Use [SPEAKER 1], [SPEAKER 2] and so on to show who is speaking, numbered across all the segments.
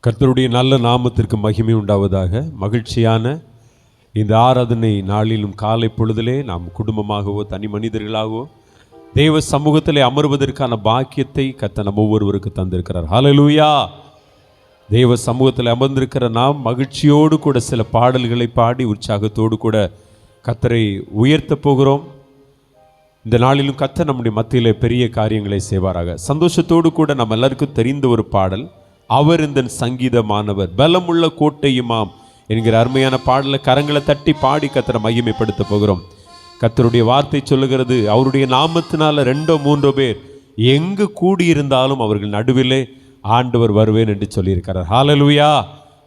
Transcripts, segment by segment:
[SPEAKER 1] கர்த்தருடைய நல்ல நாமத்திற்கு மகிமை உண்டாவதாக. மகிழ்ச்சியான இந்த ஆராதனை நாளிலும் காலை பொழுதிலே நாம் குடும்பமாகவோ தனி மனிதர்களாகவோ தேவ சமூகத்திலே அமர்வதற்கான பாக்கியத்தை கர்த்தர் நம்ம ஒவ்வொருவருக்கு தந்திருக்கிறார். ஹல்லேலூயா. தேவ சமூகத்தில் அமர்ந்திருக்கிற நாம் மகிழ்ச்சியோடு கூட சில பாடல்களை பாடி உற்சாகத்தோடு கூட கர்த்தரை உயர்த்த போகிறோம். இந்த நாளிலும் கர்த்தர் நம்முடைய மத்தியிலே பெரிய காரியங்களை செய்வாராக. சந்தோஷத்தோடு கூட நம்ம எல்லாருக்கும் தெரிந்த ஒரு பாடல், அவர் இந்த சங்கீதமானவர் பலமுள்ள கோட்டையுமாம் என்கிற அருமையான பாடலை கரங்களை தட்டி பாடி கர்த்தரை மகிமைப்படுத்த போகிறோம். கர்த்தருடைய வார்த்தை சொல்லுகிறது, அவருடைய நாமத்தினால 2-3 பேர் எங்கு கூடியிருந்தாலும் அவர்கள் நடுவிலே ஆண்டவர் வருவேன் என்று சொல்லியிருக்கிறார். ஹல்லேலூயா.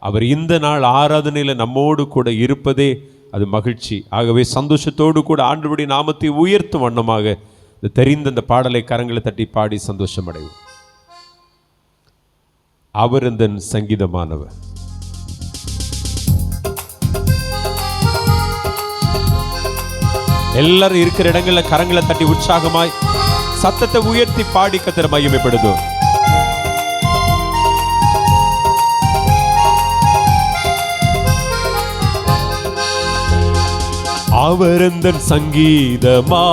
[SPEAKER 1] அவர் இந்த நாள் ஆராதனையில் நம்மோடு கூட இருப்பதே அது மகிழ்ச்சி. ஆகவே சந்தோஷத்தோடு கூட ஆண்டவருடைய நாமத்தை உயர்த்தும் வண்ணமாக தெரிந்த இந்த பாடலை கரங்களை தட்டி பாடி சந்தோஷம் அடைவோம். அவர் இந்த சங்கீதமானவர். எல்லாரும் இருக்கிற இடங்கள்ல கரங்களை தட்டி உற்சாகமாய் சத்தத்தை உயர்த்தி பாடி கர்த்தரை மகிமைப்படுத்தும். அவர் இந்த சங்கீதமானவர்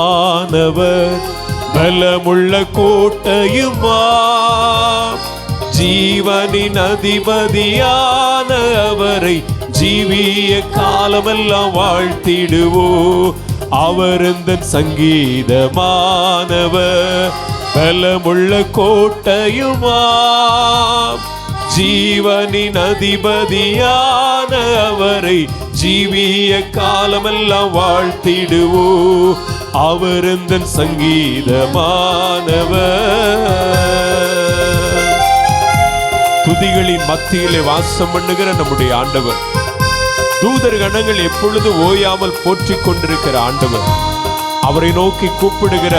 [SPEAKER 1] பலமுள்ள கோட்டையுமா, ஜீவனின் அதிபதியான அவரை ஜீவிய காலமெல்லாம் வாழ்த்திடுவோ. அவர் இந்த சங்கீதமானவர் பலமுள்ள கோட்டையுமா, ஜீவனின் அதிபதியான அவரை ஜீவிய காலமெல்லாம் வாழ்த்திடுவோ. அவர் இந்த சங்கீதமானவர். துதிகளின் மத்தியிலே வாசம் பண்ணுகிற நம்முடைய ஆண்டவர், தூதர் கணங்கள் எப்பொழுது ஓயாமல் போற்றிக் கொண்டிருக்கிற ஆண்டவர், அவரை நோக்கி கூப்பிடுகிற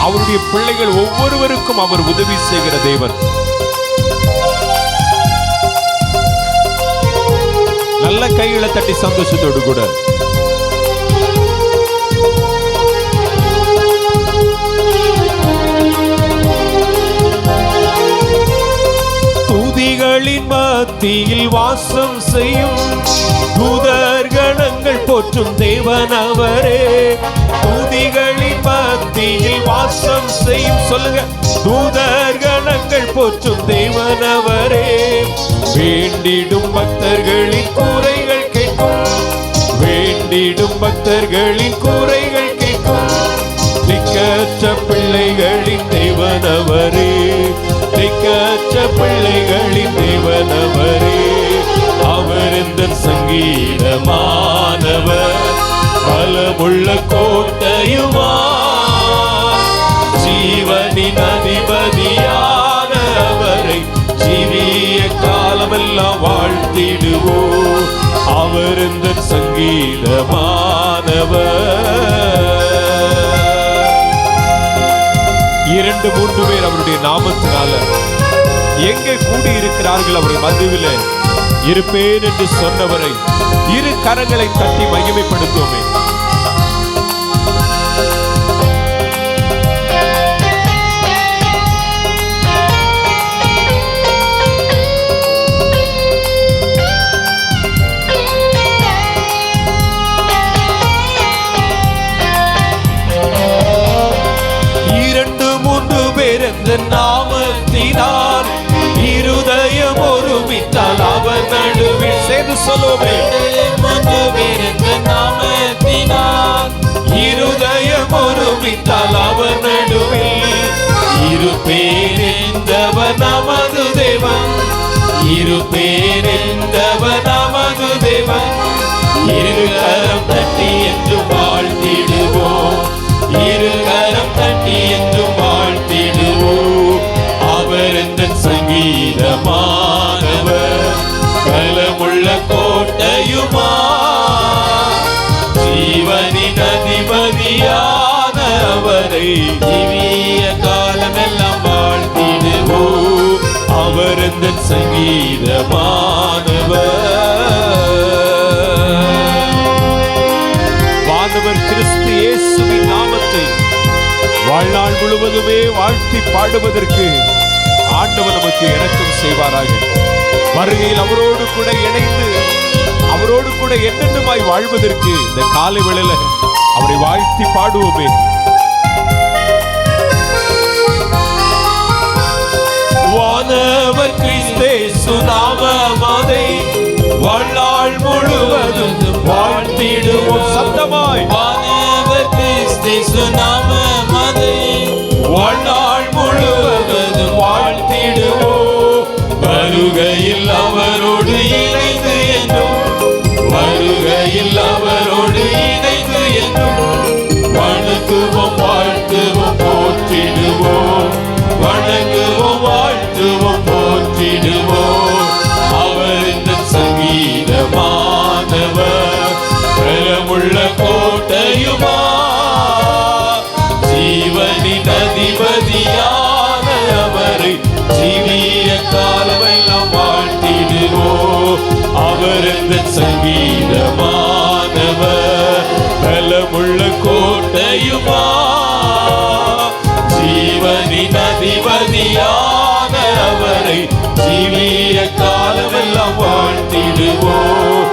[SPEAKER 1] அவருடைய பிள்ளைகள் ஒவ்வொருவருக்கும் அவர் உதவி செய்கிற தேவன். நல்ல கைகளை தட்டி சந்தோஷத்தோடு கூட துதிகளின் மத்தியில் வாசம் செய்யும் தூதர் கணங்கள் போற்றும் தேவன் அவரே. துதிகளின் மத்தியில் வாசம் செய்யும், சொல்லுங்க, தூதர் கணங்கள் போற்றும் தேவன் அவரே. வேண்டிடும் பக்தர்களின் கூரைகள் கேட்கும், வேண்டிடும் பக்தர்களின் கூரைகள் கேட்கும். திக்கற்ற பிள்ளைகளின் தேவன் அவரே, திக்கற்ற பிள்ளைகளின் தேவன் அவரே. அவர் இந்த சங்கீதமானவர் பலமுள்ள கோட்டையுமா, ஜீவனின் அதிபதியான அவரை ஜீவிய காலமெல்லாம் வாழ்த்திடுவோ. அவர் இந்த சங்கீதமானவர். 2-3 பேர் அவருடைய நாமத்தினால எங்கே கூடியிருக்கிறார்கள் அவருடைய மத்தியிலே இருப்பேன் என்று சொன்னவரை இரு கரங்களை தட்டி மகிமைப்படுத்துவோமே. நாமத்தினால் இருதயம் ஒருமித்தால் அவர் நடுவில் சேர்ந்து சொல்லுவே. நாமத்தினால் இருதயம் ஒருமித்தால் அவர் நடுவில் இருப்பேன் என்றவர் நமது தேவன், இருப்பேன் என்றவர் நமது தேவன். இரு கரம் தட்டி என்று வாழ்த்திடுவோம், இரு கரம் தட்டி என்று வாழ்த்திடுவோம். அவர் இந்த சங்கீதமானவர் பலமுள்ள கோட்டையுமா, ஜீவனின் அதிபதியான அவரை ஜீவிய காலமெல்லாம் வாழ்த்திடுவோம். அவர் இந்த சங்கீதமானவர். வானவர் கிறிஸ்து இயேசுவின் நாமத்தை வாழ்நாள் முழுவதுமே வாழ்த்தி பாடுவதற்கு ஆண்டவர் நமக்கு இரக்கம் செய்வாராக. வருகையில் அவரோடு கூட இணைந்து அவரோடு கூட என்னென்னமாய் வாழ்வதற்கு இந்த காலை வேளையில அவரை வாழ்த்தி பாடுவோமே. வானவர் கிறிஸ்தேசு நாமத்தை வாழ்நாள் முழுவதும் வாழ்த்திடுவோம். சத்தமாய்
[SPEAKER 2] வானவர் கிறிஸ்தேசு நாமத்தை
[SPEAKER 1] வாழ்நாள் முழுவதும் வாழ்த்திடுவோம்.
[SPEAKER 2] வருகையில் அவரோடு இணைந்து என்றும், வருகையில் அவரோடு இணைந்து என்றும் வணங்குவோம், வாழ்த்துவோம், போற்றிடுவோம். வணங்குவோம், வாழ்த்துவோம், போற்றிடுவோம். அவர் இந்த சங்கீதமானவர், பலமுள்ள கோட்டையுமா, ஜீவனின் அதிபதியான அவரை ஜீவிய காலமெல்லாம் வாழ்த்திடுவோம். அவர் இந்த சங்கீதமானவர், பலமுள்ள கோட்டையுமா, ஜீவனின் அதிபதியான அவரை ஜீவிய காலமெல்லாம் வாழ்த்திடுவோம்.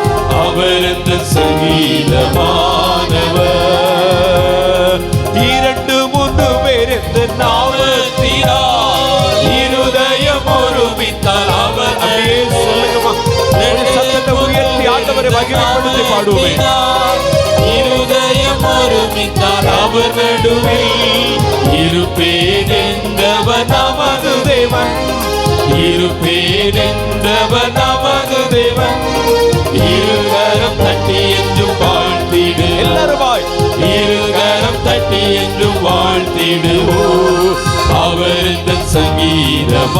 [SPEAKER 2] அவர் இந்த சங்கீதமானவர். இரண்டு மூன்று பேர் இந்த நாமத்தினால் இருதயம் ஒருமித்தால் அவர் சத்தத்தை உயர்த்தி ஆண்டவரை மகிமைப்படுத்தி பாடுவோமே. இருதயம் ஒருமித்தால் அவர் நடுவில் இருப்பேன் என்றவர் நமது தேவன், இருப்பேன் என்றவர் நமது தேவன். இருகரம் தட்டி என்றும் வாழ்த்திடு,
[SPEAKER 1] எல்லாருமாய்
[SPEAKER 2] இருகரம் தட்டி என்றும் வாழ்த்திடுவோம். அவர் இந்த சங்கீதமானவர்,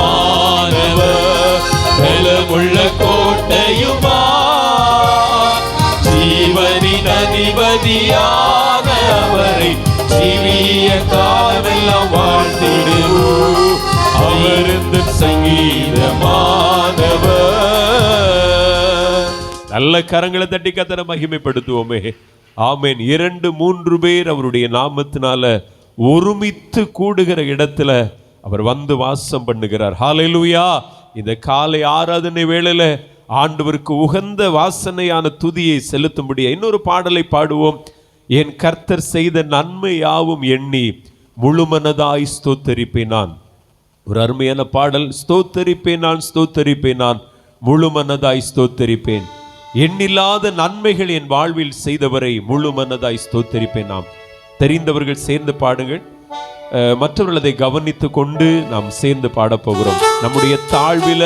[SPEAKER 2] பலமுள்ள கோட்டையுமா, ஜீவனின் அதிபதியான அவரை ஜீவிய காலமெல்லாம் வாழ்த்திடுவோம். அவர் இந்த சங்கீதமானவர்.
[SPEAKER 1] நல்ல கரங்களை தட்டி கர்த்தரை மகிமைப்படுத்துவோமே. ஆமென். 2-3 பேர் அவருடைய நாமத்தினால ஒருமித்து கூடுகிற இடத்துல அவர் வந்து வாசம் பண்ணுகிறார். ஹல்லேலூயா. இந்த காலை ஆராதனை வேளையில ஆண்டவருக்கு உகந்த வாசனையான துதியை செலுத்தும்படி இன்னொரு பாடலை பாடுவோம். என் கர்த்தர் செய்த நன்மை யாவும் எண்ணி முழுமனதாய் ஸ்தோத்தரிப்பேன் நான். ஒரு அருமையான பாடல். ஸ்தோத்தரிப்பேன் நான், ஸ்தோத்தரிப்பேன் நான், முழுமனதாய் ஸ்தோத்தரிப்பேன். எண்ணில்லாத நன்மைகள் என் வாழ்வில் செய்தவரை முழுமனதாய் ஸ்தோத்தரிப்பேன். நாம் தெரிந்தவர்கள் சேர்ந்து பாடுங்கள். மற்றவர்கள் அதை கவனித்து கொண்டு நாம் சேர்ந்து பாடப்போகிறோம். நம்முடைய தாழ்வில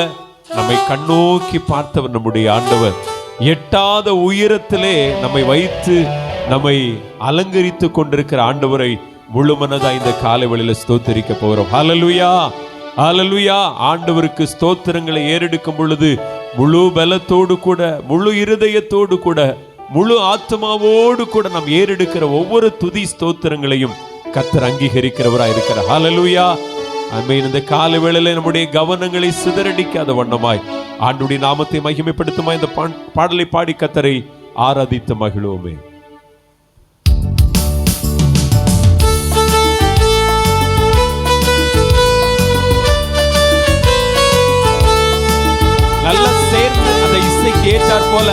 [SPEAKER 1] நம்மை கண்ணோக்கி பார்த்தவர் நம்முடைய ஆண்டவர். எட்டாத உயரத்திலே நம்மை வைத்து நம்மை அலங்கரித்து கொண்டிருக்கிற ஆண்டவரை முழுமனதா இந்த காலை வேளையில ஸ்தோத்தரிக்க போகிறோம். ஹல்லேலூயா, ஹல்லேலூயா. ஆண்டவருக்கு ஸ்தோத்திரங்களை ஏறெடுக்கும் பொழுது முழு பலத்தோடு கூட, முழு இருதயத்தோடு கூட, முழு ஆத்மாவோடு கூட நாம் ஏறெடுக்கிற ஒவ்வொரு துதி ஸ்தோத்திரங்களையும் கர்த்தர் அங்கீகரிக்கிறவராய் இருக்கிறார். ஹல்லேலூயா. ஆமென். இந்த காலை வேளையில நம்முடைய கவனங்களை சிதறடிக்காத வண்ணமாய் ஆண்டவருடைய நாமத்தை மகிமைப்படுத்துமாய் இந்த பாடலை பாடி கர்த்தரை ஆராதித்து மகிழுவோமே. நல்ல சேர்ந்து அந்த இசைக்கு ஏற்றார் போல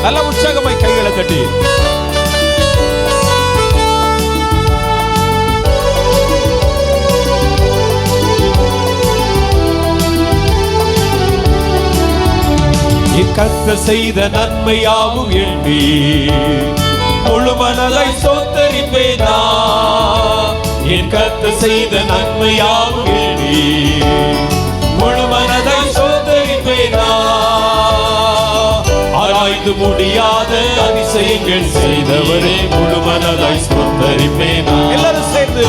[SPEAKER 1] நல்ல உற்சாகமாய் கைகளை தட்டி கர்த்தர் செய்த நன்மையாவும் எண்ணி முழுமனதாய் ஸ்தோத்தரிப்பேனா. என் கர்த்தர் செய்த நன்மையாவும் எண்ணி முழுமனதாய் ஸ்தோத்தரிப்பேனா. ஆராய்ந்து முடியாத அதிசயங்கள் செய்தவரே முழுமனதாய் ஸ்தோத்தரிப்பேனா. எல்லாரும் சேர்ந்து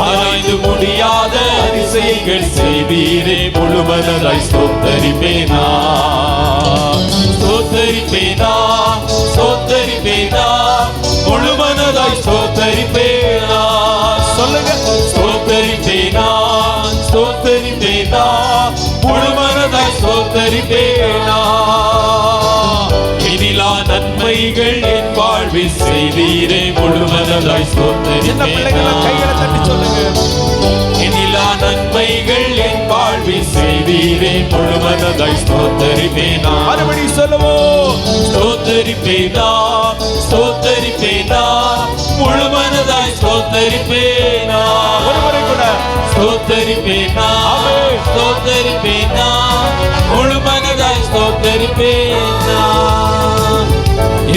[SPEAKER 1] ஆராய்ந்து முடியாத அதிசயங்கள் செய்தீரே முழுமனதாய் ஸ்தோத்தரிப்பேனா. ஸ்தோத்தரிப்பேனா, ஸ்தோத்தரிப்பேனா, முழுமனதாய் ஸ்தோத்தரிப்பேனா. சொல்லுங்க. ஸ்தோத்தரிப்பேனா, ஸ்தோத்தரிப்பேனா, முழுமனதாய் ஸ்தோத்தரிப்பேனா. இனிலா நன்மைகள் என் வாழ்வில் செய்தீரே முழுமனதாய் ஸ்தோத்தரிப்பேனா. கைகளை தட்டி சொல்லுங்க. இனிலா நன்மைகள் என் வாழ்வில் செய்தீரே
[SPEAKER 2] முழுமனதாய் ஸ்தோத்தரிப்பேனா.
[SPEAKER 1] மறுபடி சொல்லுவோம்.
[SPEAKER 2] ஸ்தோத்தரிப்பேனா, ஸ்தோத்தரிப்பேனா, முழுமனதாய் ஸ்தோத்தரிப்பேனா.
[SPEAKER 1] ஒருவரை கூட
[SPEAKER 2] ஸ்தோத்தரிப்பேனா, ஸ்தோத்தரிப்பேனா, முழுமனதாய் ஸ்தோத்தரிப்பேனா.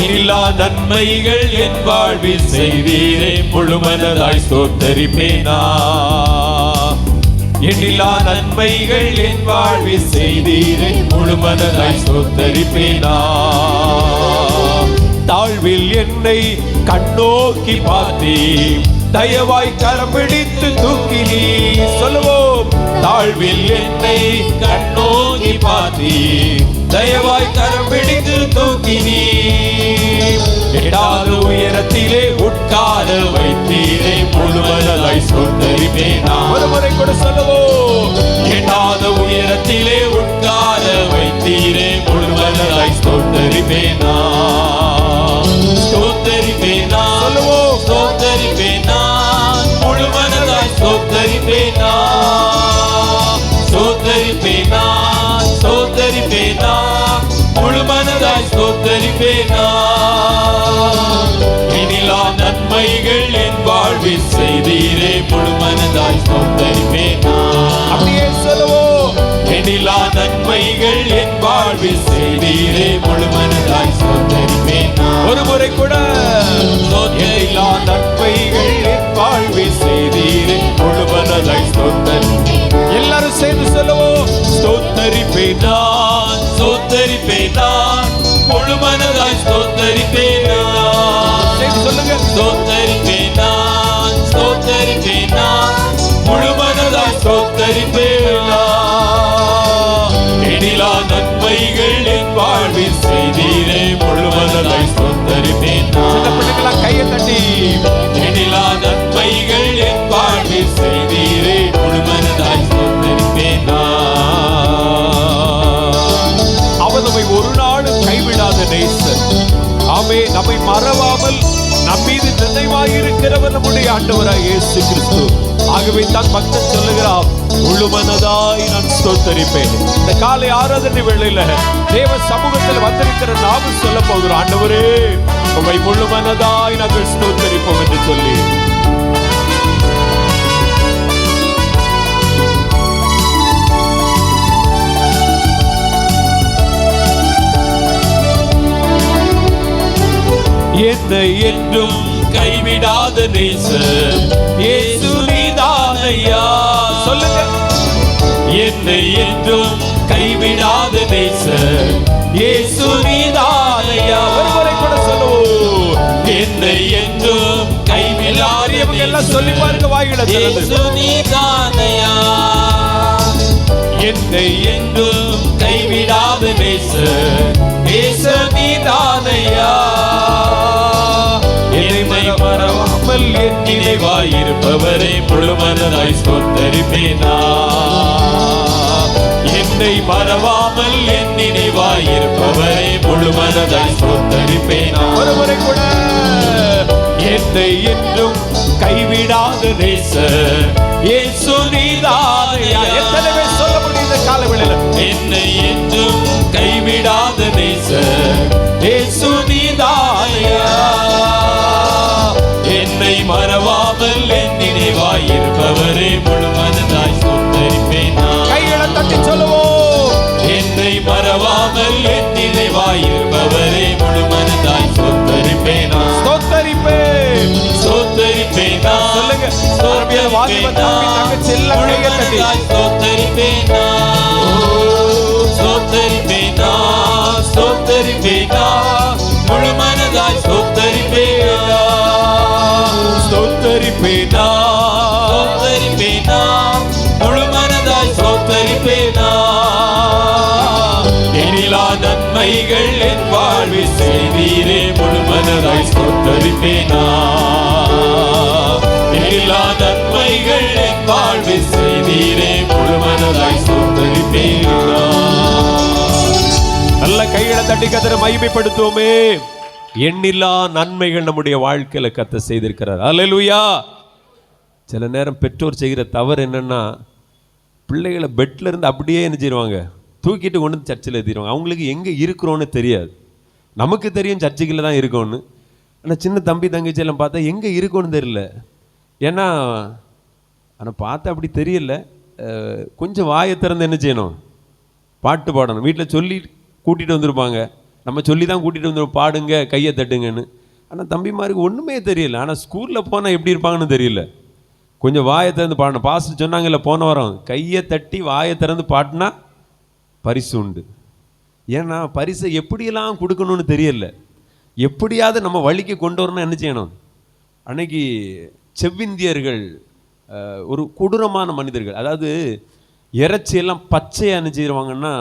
[SPEAKER 2] எல்லா நன்மைகள் என் வாழ்வில் செய்தீரே, முழுமனதாய் ஸ்தோத்தரிப்பேனா. எண்ணிலா நன்மைகள் என் வாழ்வில் செய்தீரே, முழுமனதாய் ஸ்தோத்தரிப்பேனா. தாழ்வில் என்னை கண்ணோக்கி பார்த்தீ, தயவாய் கரம் பிடித்து தூக்கினீ. சொல்லுவோம். தாழ்வில் என்னை கண்ணோக்கி பார்த்தீ, தயவாய் கரம் பிடித்து தூக்கினீ. எட்டாவது உயரத்திலே உட்கார வைத்தீரே, முழுமனதாய் ஸ்தோத்தரிப்பேனா. ஒரு முறை கூட சொல்லுவோம். எட்டாவது உயரத்திலே உட்கார வைத்தீரே, முழுமனதாய் ஸ்தோத்தரிப்பேனா. ஸ்தோத்தரிப்பேனா, சொல்லுவோம். ஸ்தோத்தரிப்பேனா, முழுமனதாய் ஸ்தோத்தரிப்பேனா. ஸ்தோத்தரிப்பேனா, ஸ்தோத்தரிப்பேனா, முழுமனதாய் ஸ்தோத்தரிப்பேனா. இனிலா நன்மைகள் என் வாழ்வில் செய்தீரே, முழுமனதாய் ஸ்தோத்தரிப்பேனா. அப்படியே சொல்லுவோம். இனிலா நன்மைகள் என் வாழ்வில் செய்தீரே, முழுமனதாய் ஸ்தோத்தரிப்பேனா. ஒரு முறை கூட. எல்லா நன்மைகள் என் வாழ்வில் செய்தீரே, முழுமனதாய் ஸ்தோத்தரிப்பேனா. எல்லாரும் சேர்ந்து சொல்லுவோம். ஸ்தோத்தரிப்பேனா, ஸ்தோத்தரிப்பேனா, முழுமனதாய் ஸ்தோத்தரிப்பேனா. சொல்லுங்க. ஸ்தோத்தரிப்பேனா, ஸ்தோத்தரிப்பேனா, முழுமனதாய் ஸ்தோத்தரிப்பேனா. எண்ணிலா நன்மைகள் என் வாழ்வில் செய்தீரே, முழுமனதாய் ஸ்தோத்தரிப்பேனா. சில பிள்ளைகளா கையை தட்டி. எண்ணிலா நன்மைகள் என் வாழ்வில் செய்தீரே, முழுமனதாய் ஸ்தோத்தரிப்பேனா. அவர் நம்மை ஒரு நாளும் கைவிடாத நேசர். ஆமே. நம்மை மறவாமல் நம் மீது நினைவாயிருக்கிறவர் நம்முடைய ஆண்டவராய் இயேசு கிறிஸ்து. ஆகவே தான் பக்தன் சொல்லுகிறார், முழுமனதாய் நான் ஸ்தோத்தரிப்பேன். இந்த காலை ஆராதனை வேளையில தேவ சமூகத்தில் வந்திருக்கிற நாமும் சொல்ல போகிறோம், ஆண்டவரே உம்மை முழுமனதாய் நாங்கள் ஸ்தோத்தரிப்போம் என்று சொல்லி. என்னை என்றும் கைவிடாத நேசர் இயேசு நீதானையா. சொல்லுங்க. என்னை என்றும் கைவிடாத நேசர் இயேசு நீதானையா. ஒரு முறை கூட சொல்லுவோம். என்னை என்றும் கைவிடாதவங்க எல்லாம் சொல்லி பாருங்க வாய்களை. இயேசு நீதானையா. என்னை என்றும் கைவிடாத நேசர் இயேசு நீதானையா. என்னை மறவாமல் என் நினைவாயிருப்பவரே, முழுமனதாய் ஸ்தோத்தரிப்பேனா. என்னை மறவாமல் என் நினைவாயிருப்பவரே, முழுமனதாய் ஸ்தோத்தரிப்பேனா. ஒருவரை கூட. என்னை என்றும் கைவிடாத நேசர் இயேசு நீதானையா. எத்தனை பேர் சொல்ல முடியுது காலவெளியில. என்னை என்றும் கைவிடாத நேசர் இயேசு நீதானையா. என்னை மறவாமல் என் நினைவாயிருப்பவரே, முழுமனதாய் ஸ்தோத்தரிப்பேனா. கைகளை தட்டி சொல்லுவோம். என்னை மறவாமல் என் நினைவாயிருப்பவரே, முழுமனதாய் ஸ்தோத்தரிப்பேனா. ஸ்தோத்தரிப்பேன், ஸ்தோத்தரிப்பேனா. சொல்லுங்க. ஸ்தோத்தரிப்பேனா, முழுமனதாய் ஸ்தோத்தரிப்பேனா. ஸ்தோத்தரிப்பேனா, ஸ்தோத்தரிப்பேனா, முழுமனதாய் ஸ்தோத்தரிப்பேனா. ஸ்தோத்தரிப்பேனா, ஸ்தோத்தரிப்பேனா, முழுமனதாய் ஸ்தோத்தரிப்பேனா. எண்ணிலா நன்மைகள் என் வாழ்வில் செய்தீரே, முழுமனதாய் ஸ்தோத்தரிப்பேனா. எண்ணிலா நன்மைகள் என் வாழ்வில் செய்தீரே, முழுமனதாய் ஸ்தோத்தரிப்பேனா. நல்ல கைகளை தட்டி கர்த்தரை மகிமைப்படுத்துவோமே. எண்ணில்லா நன்மைகள் நம்முடைய வாழ்க்கையில கர்த்தர் செய்திருக்கிறார். அல்லேலூயா. சில நேரம் பெற்றோர் செய்கிற தவறு என்னன்னா,
[SPEAKER 1] பிள்ளைகளை பெட்டில் இருந்து அப்படியே என்ன செய்வாங்க, தூக்கிட்டு கொண்டு வந்து சர்ச்சில் ஏற்றிடுவாங்க. அவங்களுக்கு எங்கே இருக்கிறோன்னு தெரியாது. நமக்கு தெரியும் சர்ச்சுக்குள்ள தான் இருக்கோன்னு. ஆனால் சின்ன தம்பி தங்கச்சியெல்லாம் பார்த்தா எங்கே இருக்கோன்னு தெரியல. ஏன்னா ஆனால் பார்த்தா அப்படி தெரியல. கொஞ்சம் வாயை திறந்து என்ன செய்யணும், பாட்டு பாடணும். வீட்டில் சொல்லி கூட்டிகிட்டு வந்திருப்பாங்க, நம்ம சொல்லி தான் கூட்டிகிட்டு வந்துருவோம், பாடுங்க கையை தட்டுங்கன்னு. ஆனால் தம்பிமாருக்கு ஒன்றுமே தெரியல. ஆனால் ஸ்கூலில் போனால் எப்படி இருப்பாங்கன்னு தெரியல. கொஞ்சம் வாயை திறந்து பாடணும். பாஸ்டர் சொன்னாங்கல்ல போன வாரம், கையை தட்டி வாயை திறந்து பாட்டினா பரிசு உண்டு. ஏன்னா பரிசை எப்படியெல்லாம் கொடுக்கணும்னு தெரியல. எப்படியாவது நம்ம வழிக்கு கொண்டு வரணும். என்ன செய்யணும், அன்னைக்கு செவ்விந்தியர்கள் ஒரு கொடூரமான மனிதர்கள். அதாவது இறைச்சியெல்லாம் பச்சையாக என்ன செய்வாங்கன்னா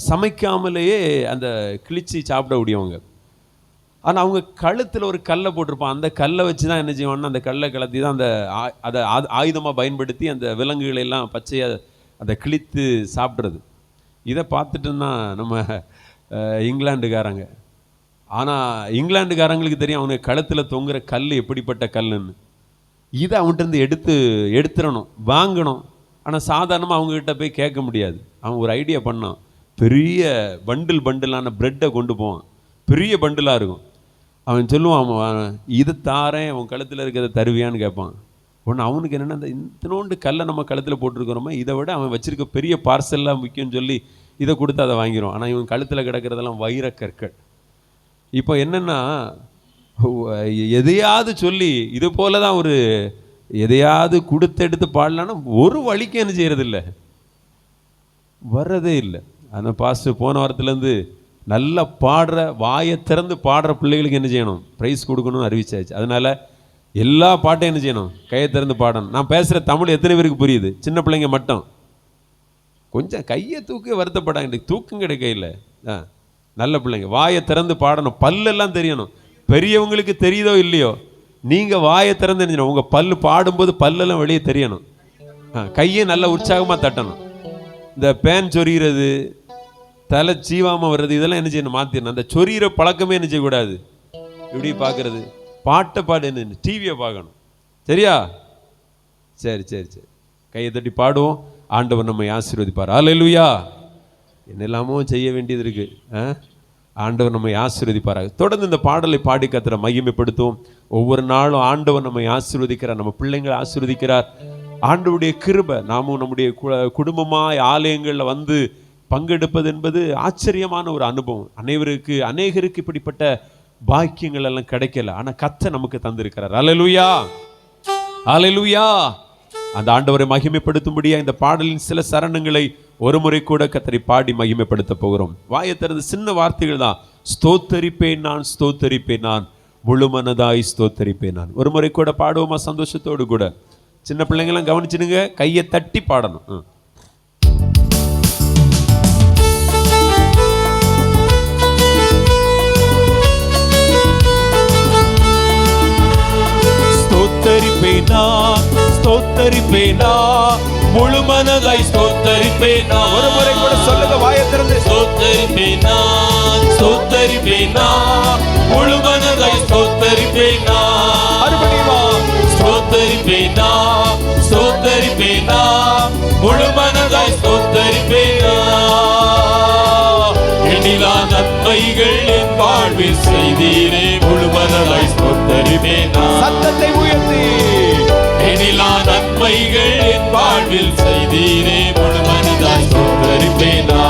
[SPEAKER 1] சமைக்காமலேயே அந்த கிழிச்சி சாப்பிட முடியவங்க. ஆனால் அவங்க கழுத்தில் ஒரு கல்லை போட்டிருப்பான். அந்த கல்லை வச்சு தான் என்ன செய்வாங்கன்னா அந்த கல்லை கலத்தி தான் அதை ஆயுதமாக பயன்படுத்தி அந்த விலங்குகளை எல்லாம் பச்சையாக அதை கிழித்து சாப்பிட்றது. இதை பார்த்துட்டு தான் நம்ம இங்கிலாந்துக்காரங்க. ஆனால் இங்கிலாந்துக்காரங்களுக்கு தெரியும் அவங்க கழுத்தில் தொங்குற கல் எப்படிப்பட்ட கல்லுன்னு. இதை அவன்கிட்ட எடுத்துடணும், வாங்கணும். ஆனால் சாதாரணமாக அவங்ககிட்ட போய் கேட்க முடியாது. அவன் ஒரு ஐடியா பண்ணான். பெரிய பண்டிலான ப்ரெட்டை கொண்டு போவான். பெரிய பண்டிலாக இருக்கும். அவன் சொல்லுவான், அவன் இதை தாரேன், அவன் கழுத்தில் இருக்கிறத தருவியான்னு கேட்பான். ஒன்று அவனுக்கு என்னென்னா, இந்த இத்தனோண்டு கல்லை நம்ம கழுத்தில் போட்டிருக்கிறோமே, இதை விட அவன் வச்சிருக்க பெரிய பார்சல்லாம் முக்கியம்னு சொல்லி இதை கொடுத்து அதை வாங்கிடுவான். ஆனால் இவன் கழுத்தில் கிடக்கிறதெல்லாம் வைரக்கற்கள். இப்போ என்னென்னா, எதையாவது சொல்லி இது போல தான் ஒரு எதையாவது கொடுத்து பாடலான்னா ஒரு வழிக்கு என்ன செய்யறதில்ல, வர்றதே இல்லை. ஆனால் பாஸ்டர் போன வாரத்துலேருந்து நல்லா பாடுற, வாயை திறந்து பாடுற பிள்ளைகளுக்கு என்ன செய்யணும், ப்ரைஸ் கொடுக்கணும்னு அறிவிச்சாச்சு. அதனால் எல்லா பாட்டையும் என்ன செய்யணும், கையை திறந்து பாடணும். நான் பேசுகிற தமிழ் எத்தனை பேருக்கு புரியுது? சின்ன பிள்ளைங்க மட்டும் கொஞ்சம் கையை தூக்க வருத்தப்படாங்க. இன்றைக்கு தூக்கம் கிடைக்கல. நல்ல பிள்ளைங்க வாயை திறந்து பாடணும். பல்லெல்லாம் தெரியணும். பெரியவங்களுக்கு தெரியுதோ இல்லையோ, நீங்கள் வாயை திறந்து நினைச்சணும். உங்கள் பல்லு பாடும்போது பல்லெல்லாம் வெளியே தெரியணும். கையை நல்லா உற்சாகமாக தட்டணும். இந்த பேன் சொரிகிறது, தலை சீவாமல் வர்றது, இதெல்லாம் என்ன செய்யணும், மாற்றிடணும். அந்த சொரிகிற பழக்கமே என்ன செய்யக்கூடாது. இப்படி பார்க்கறது, பாட்டை பாடு, என்ன டிவியை பார்க்கணும். சரியா? சரி சரி சரி, கையை தட்டி பாடுவோம். ஆண்டவர் நம்மை ஆசீர்வதிப்பார். அல்லேலூயா. என்னெல்லாமோ செய்ய வேண்டியது இருக்கு. ஆண்டவர் நம்மை ஆசீர்வதிப்பாராக. தொடர்ந்து இந்த பாடலை பாடி கர்த்தரை மகிமைப்படுத்துவோம். ஒவ்வொரு நாளும் ஆண்டவர் நம்மை ஆசீர்வதிக்கிறார், நம்ம பிள்ளைங்களை ஆசீர்வதிக்கிறார். ஆண்டவருடைய கிருபை. நாமும் நம்முடைய குடும்பமாய் ஆலயங்களில் வந்து பங்கெடுப்பது என்பது ஆச்சரியமான ஒரு அனுபவம். அநேகருக்கு இப்படிப்பட்ட பாக்கியங்கள் எல்லாம் கிடைக்கல. ஆனால் கர்த்தர் நமக்கு தந்திருக்கிறார். அல்லேலூயா, அல்லேலூயா. அந்த ஆண்டவரை மகிமைப்படுத்தும்படியா இந்த பாடலின் சில சரணங்களை ஒரு முறை கூட கர்த்தரை பாடி மகிமைப்படுத்த போகிறோம். வாயை திறந்து சின்ன வார்த்தைகள் தான். ஸ்தோத்தரிப்பேன் நான், ஸ்தோத்தரிப்பேன் நான், முழுமனதாய் ஸ்தோத்தரிப்பேன் நான். ஒரு முறை கூட பாடுவோமா சந்தோஷத்தோடு கூட? சின்ன பிள்ளைங்கெல்லாம் கவனிச்சிடுங்க, கையை தட்டி பாடணும்.
[SPEAKER 2] ஸ்தோத்தரிப்பேனா, ஸ்தோத்தரிப்பேனா, முழுமனதாய் ஸ்தோத்தரிப்பேனா. ஒரு முறை கூட சொல்லுங்க வாயை திறந்து. ஸ்தோத்தரிப்பேனா, ஸ்தோத்தரிப்பேனா, முழுமனதாய் ஸ்தோத்தரிப்பேனா. மறுபடியுமா? ஸ்தோத்தரிப்பேனா, ஸ்தோத்தரிப்பேனா, முழுமனதாய் ஸ்தோத்தரிப்பேனா. எண்ணிலா நன்மைகள் என் வாழ்வில் செய்தீரே, முழுமனதாய் ஸ்தோத்தரிப்பேனா. சத்தத்தை உயர்த்தி. எண்ணிலா நன்மைகள் என் வாழ்வில் செய்தீரே, முழுமனதாய் ஸ்தோத்தரிப்பேனா.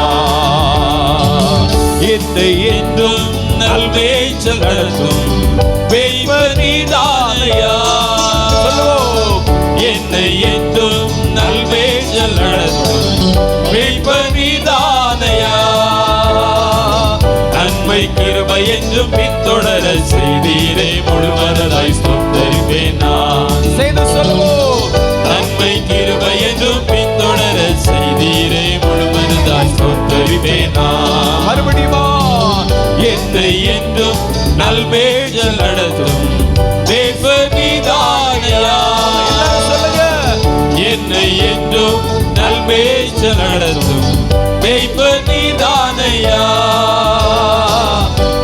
[SPEAKER 2] என்னை என்றும் நல்மேய்ச்சல் நடத்தும் மேய்ப்பர் நீதானையா. என்னை என்றும் நல்மேய்ச்சல் நடத்தும் மேய்ப்பர் நீதானையா. நன்மை கிருபை என்றும் பின்தொடர செய்தீரே, முழுமனதாய் ஸ்தோத்தரிப்பேனா. செய்து சொல்லுவோம். நன்மை கிருபை என்றும் பின்தொடர செய்தீரே, முழுமனதாய் ஸ்தோத்தரிப்பேனா. மறுபடியுமா? என்னை என்றும் நல்மேய்ச்சல் நடத்தும் மேய்ப்பர் நீதானையா. சொல்லுங்க. என்னை என்றும் நல்மேய்ச்சல் நடத்தும் மேய்ப்பர் நீதானையா.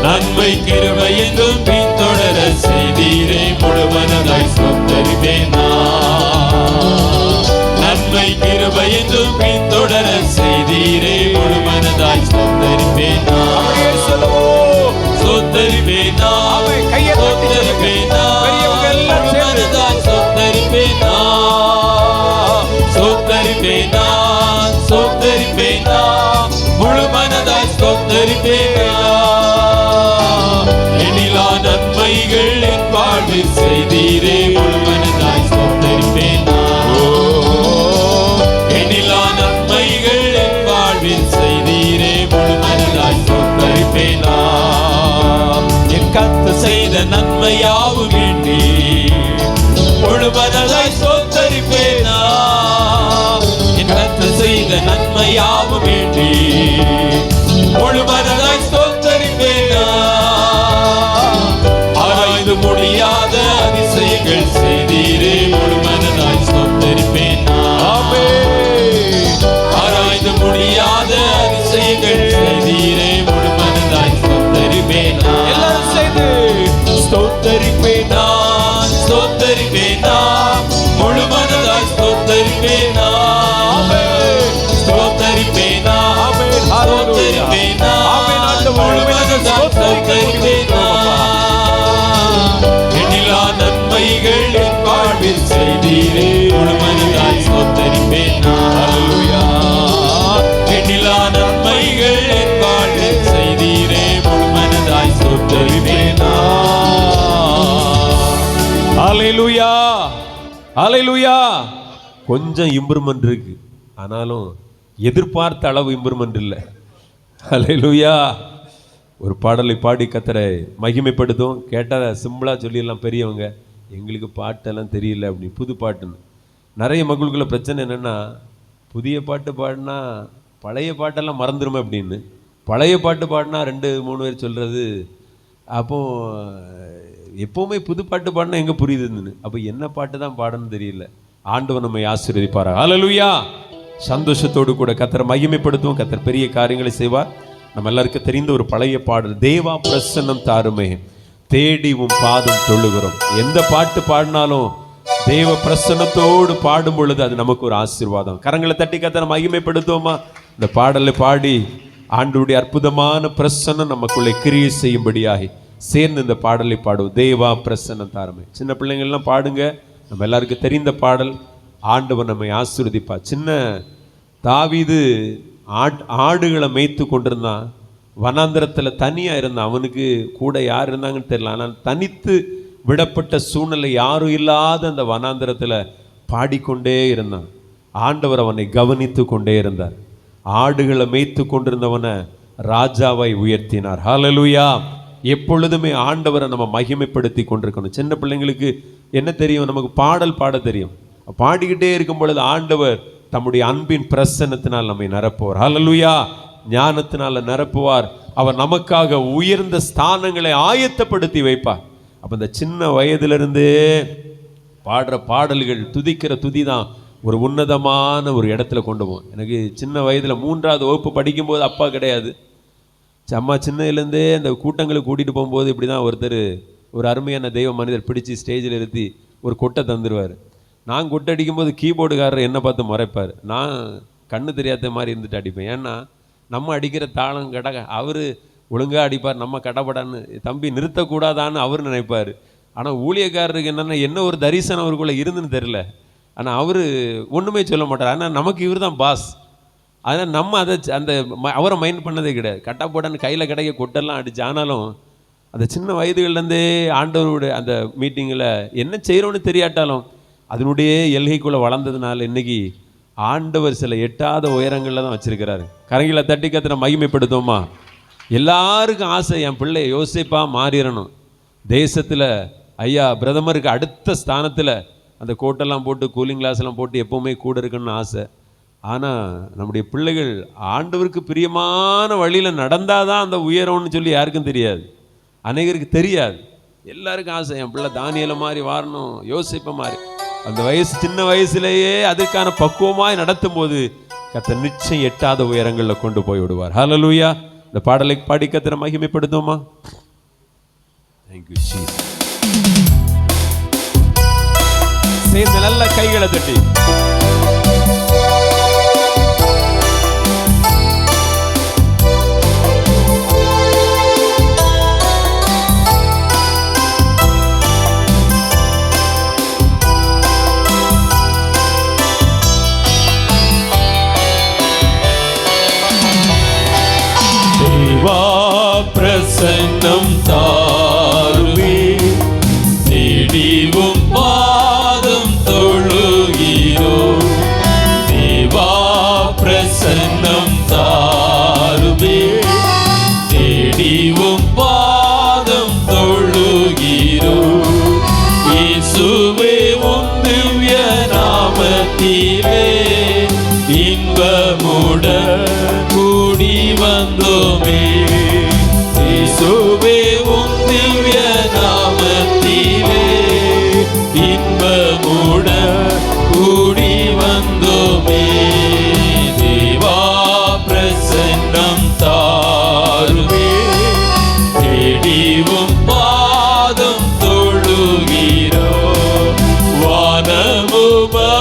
[SPEAKER 2] நன்மை கிருபை என்றும் பின்தொடர செய்தீரே, முழுமனதாய் ஸ்தோத்தரிப்பேனா. நன்மை கிருபை ஸ்தோத்தரிப்பேனா, முழு மனதாய் ஸ்தோத்தரிப்பேனா. எண்ணிலா நன்மைகள் என் வாழ்வில் செய்தீரே, முழு மனதாய் ஸ்தோத்தரிப்பேனா. எண்ணிலா நன்மைகள் என் வாழ்வில் செய்தீரே, முழு மனதாய் ஸ்தோத்தரிப்பேனா. என் கர்த்தர் செய்த நன்மையாவும் வேண்டி முழு மனதாய் ஸ்தோத்தரிப்பேனா. என் கர்த்தர் செய்த நன்மையாவும் வேண்டி முழு மனதாய் ஸ்தோத்தரிப்பேனா. ஆராய்ந்து முடியாத அதிசயங்கள் செய்தீரே, முழு மனதாய் ஸ்தோத்தரிப்பேனா. ஆராய்ந்து முடியாத அதிசயங்கள் செய்தீரே, முழு மனதாய் ஸ்தோத்தரிப்பேனா. எல்லாரும் செய்து ஸ்தோத்தரிப்பேனா, ஸ்தோத்தரிப்பேனா, முழு மனதாய் ஸ்தோத்தரிப்பேனா. ஸ்தோத்தரிப்பேனா, ஸ்தோத்தரிப்பேனா, முழு மனதாய் ஸ்தோத்தரிப்பேனா. எண்ணிலா நன்மைகள் என் வாழ்வில் செய்தீரே, முழு மனதாய் ஸ்தோத்தரிப்பேனா. ஹல்லேலூயா. எண்ணிலா நன்மைகள் என் வாழ்வில் செய்தீரே, முழு மனதாய் ஸ்தோத்தரிப்பேனா. ஹல்லேலூயா, ஹல்லேலூயா. கொஞ்சம் இம்ப்ரூவ்மெண்ட் இருக்கு, ஆனாலும் எதிர்பார்த்த அளவு இம்ப்ரூவ்மெண்ட் இல்லை. ஹல்லேலூயா. ஒரு பாடலை பாடி கர்த்தரை மகிமைப்படுத்தும். கேட்டால் சிம்பிளாக சொல்லிடலாம் பெரியவங்க, எங்களுக்கு பாட்டெல்லாம் தெரியல அப்படி, புது பாட்டுன்னு. நிறைய மகளுக்குள்ள பிரச்சனை என்னென்னா, புதிய பாட்டு பாடினா பழைய பாட்டெல்லாம் மறந்துடுமே அப்படின்னு. பழைய பாட்டு பாடினா 2-3 பேர் சொல்கிறது. அப்போ எப்போவுமே புது பாட்டு பாடினா எங்கே புரியுதுன்னு. அப்போ என்ன பாட்டு தான் பாடணும்னு தெரியல. ஆண்டவர் நம்மை ஆசீர்வதிப்பார். ஹல்லேலூயா. சந்தோஷத்தோடு கூட கர்த்தரை மகிமைப்படுத்துவோம். கர்த்தர் பெரிய காரியங்களை செய்வார். நம்ம எல்லாருக்கும் தெரிந்த ஒரு பழைய பாடல், தேவா பிரசன்னம் தாருமே, தேடி உம் பாதம் தொழுகிறோம். எந்த பாட்டு பாடினாலும் தேவ பிரசன்னத்தோடு பாடும் பொழுது அது நமக்கு ஒரு ஆசீர்வாதம். கரங்களை தட்டி கர்த்தரை மகிமைப்படுத்துவோமா? இந்த பாடலை பாடி ஆண்டவருடைய அற்புதமான பிரசன்னம் நமக்குள்ளே கிரியை செய்யும்படியாகி சேர்ந்து இந்த பாடலை பாடுவோம். தேவா பிரசன்னம் தாருமே. சின்ன பிள்ளைங்கள்லாம் பாடுங்க. நம்ம எல்லாருக்கும் தெரிந்த பாடல். ஆண்டவர் நம்மை ஆசீர்வதிப்பார். சின்ன தாவீது ஆடுகளை மேய்த்து கொண்டிருந்தான். வனாந்திரத்தில் தனியாக இருந்தான். அவனுக்கு கூட யார் இருந்தாங்கன்னு தெரியல. ஆனால் தனித்து விடப்பட்ட சூழ்நிலை, யாரும் இல்லாத அந்த வனாந்திரத்தில் பாடிக்கொண்டே இருந்தான். ஆண்டவர் அவனை கவனித்து கொண்டே இருந்தார். ஆடுகளை மேய்த்து கொண்டிருந்தவனை ராஜாவை உயர்த்தினார். ஹல்லேலூயா. எப்பொழுதுமே ஆண்டவரை நம்ம மகிமைப்படுத்தி கொண்டிருக்கணும். சின்ன பிள்ளைங்களுக்கு என்ன தெரியும்? நமக்கு பாடல் பாட தெரியும். பாடிக்கிட்டே இருக்கும் பொழுது ஆண்டவர் தம்முடைய அன்பின் பிரசன்னத்தினால் நம்மை நிரப்புவார். ஹல்லேலூயா. ஞானத்தினால நிரப்புவார். அவர் நமக்காக உயர்ந்த ஸ்தானங்களை ஆயத்தப்படுத்தி வைப்பார். அப்போ இந்த சின்ன வயதிலிருந்தே பாடுற பாடல்கள், துதிக்கிற துதி தான் ஒரு உன்னதமான ஒரு இடத்துல கொண்டு போகும். எனக்கு சின்ன வயதில் 3ஆவது வகுப்பு படிக்கும்போது அப்பா கிடையாது. அம்மா சின்னதுலேருந்தே அந்த கூட்டங்களுக்கு கூட்டிகிட்டு போகும்போது இப்படி தான் ஒருத்தர், ஒரு அருமையான தெய்வ மனிதர் பிடிச்சி ஸ்டேஜில் நிறுத்தி ஒரு கொட்டை தந்துடுவார். நான் கொட்டை அடிக்கும்போது கீபோர்டுக்காரர் என்னை பார்த்து முறைப்பார். நான் கண்ணு தெரியாத மாதிரி இருந்துட்டு அடிப்பேன். ஏன்னா நம்ம அடிக்கிற தாளம் கடை, அவர் ஒழுங்காக அடிப்பார், நம்ம கடப்படான்னு தம்பி நிறுத்தக்கூடாதான்னு அவர் நினைப்பார். ஆனால் ஊழியக்காரருக்கு என்ன ஒரு தரிசனம் அவருக்குள்ளே இருந்துன்னு தெரில. ஆனால் அவர் ஒன்றுமே சொல்ல மாட்டார். ஆனால் நமக்கு இவர் தான் பாஸ். அதனால் நம்ம அதை அவரை மைண்ட் பண்ணதே கிடையாது. கட்டாப்போடான்னு கையில் கிடைக்க கொட்டெல்லாம் அடிச்சு. ஆனாலும் அந்த சின்ன வயதுகள்லேருந்தே ஆண்டவருடைய அந்த மீட்டிங்கில் என்ன செய்கிறோன்னு தெரியாட்டாலும் அதனுடைய எல்கைக்குள்ளே வளர்ந்ததுனால இன்றைக்கி ஆண்டவர் சில எட்டாத உயரங்களில் தான் வச்சுருக்கிறாரு. கரங்களை தட்டி கத்திர மகிமைப்படுத்துவோமா? எல்லாருக்கும் ஆசை, என் பிள்ளை யோசிப்பாக மாறிடணும். தேசத்தில் ஐயா பிரதமருக்கு அடுத்த ஸ்தானத்தில் அந்த கோட்டெல்லாம் போட்டு கூலிங் கிளாஸ்லாம் போட்டு எப்போவுமே கூட இருக்குன்னு ஆசை. ஆனால் நம்முடைய பிள்ளைகள் ஆண்டவருக்கு பிரியமான வழியில் நடந்தால் தான் அந்த உயரம்னு சொல்லி யாருக்கும் தெரியாது. அநேகருக்கு தெரியாது. எல்லாருக்கும் ஆசை, என் பிள்ளை தானியலை மாதிரி வாரணும், யோசிப்ப மாதிரி. அந்த வயசு சின்ன வயசுலேயே அதற்கான பக்குவமாய் நடத்தும் போது கர்த்தர் நிச்சயம் எட்டாத உயரங்களில் கொண்டு போய் விடுவார். ஹல்லேலூயா. இந்த பாடலை பாடி கர்த்தரை மகிமைப்படுத்துவோமா? Thank you Jesus. சேர்ந்து நல்ல கைகளை தட்டி
[SPEAKER 3] பிரசன்னம் தாருமே, தேடிவும் பாதம் தொழுகிறோம். தேவா பிரசன்னம் தாருமே, தேடிவும் பாதம் தொழுகிறோம். இயேசுவே உம் திவ்ய நாமத்திலே இன்பமுடன் கூடி வந்தோமே. இயேசுவே உம் திவ்ய நாமத்திலே இன்பமுடன் கூடி வந்தோமே. தேவா பிரசன்னம் தாருமே, தேடிவும் பாதம் தொழுகிறோம். வானமுமது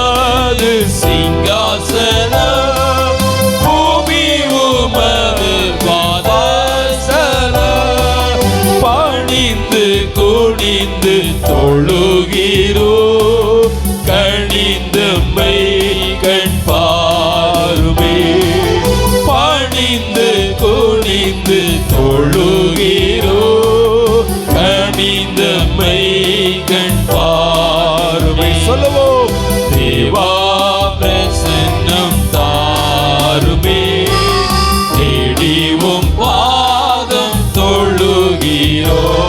[SPEAKER 3] சிங்காசனம், பூமி உமது பாதசனம், பணிந்து குனிந்து தொழுகிறோம். கணிந்தம்மை கண் பாருமே, பணிந்து குனிந்து தொழுகிறோம். கணிந்தம்மை கண் பாருமே. சொல்லுவோம். தேவா பிரசன்னம் தாருமே, தேடிவும் பாதம் தொழுகிறோம்.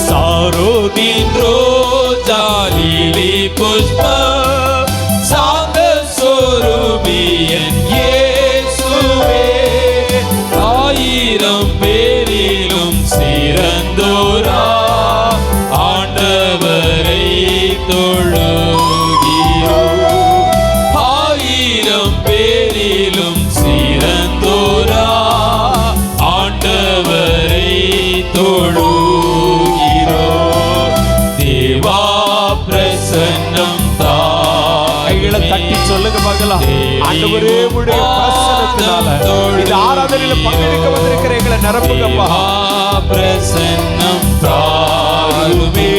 [SPEAKER 3] சாரோதின் ரோஜா லிலி புஷ்பம், சாந்த சொரூபியன் இயேசுவே, ஆயிரம் பேரிலும் சிறந்தோரா ஆண்டவரை தொழுகிறோம். ஆயிரம் பேரிலும் சிறந்தோரா ஆண்டவரை தொழுகிறோம். தேவா பிரசன்னம்
[SPEAKER 2] கைகளை தட்டி சொல்லுங்க பார்க்கலாம். ஆண்டவரே உம்முடைய பிரசன்னத்தினால இந்த ஆராதனையில பங்கெடுக்க வந்திருக்கிற எங்களை நிரப்புங்கப்பா.
[SPEAKER 3] பிரசன்னம் தாருமே,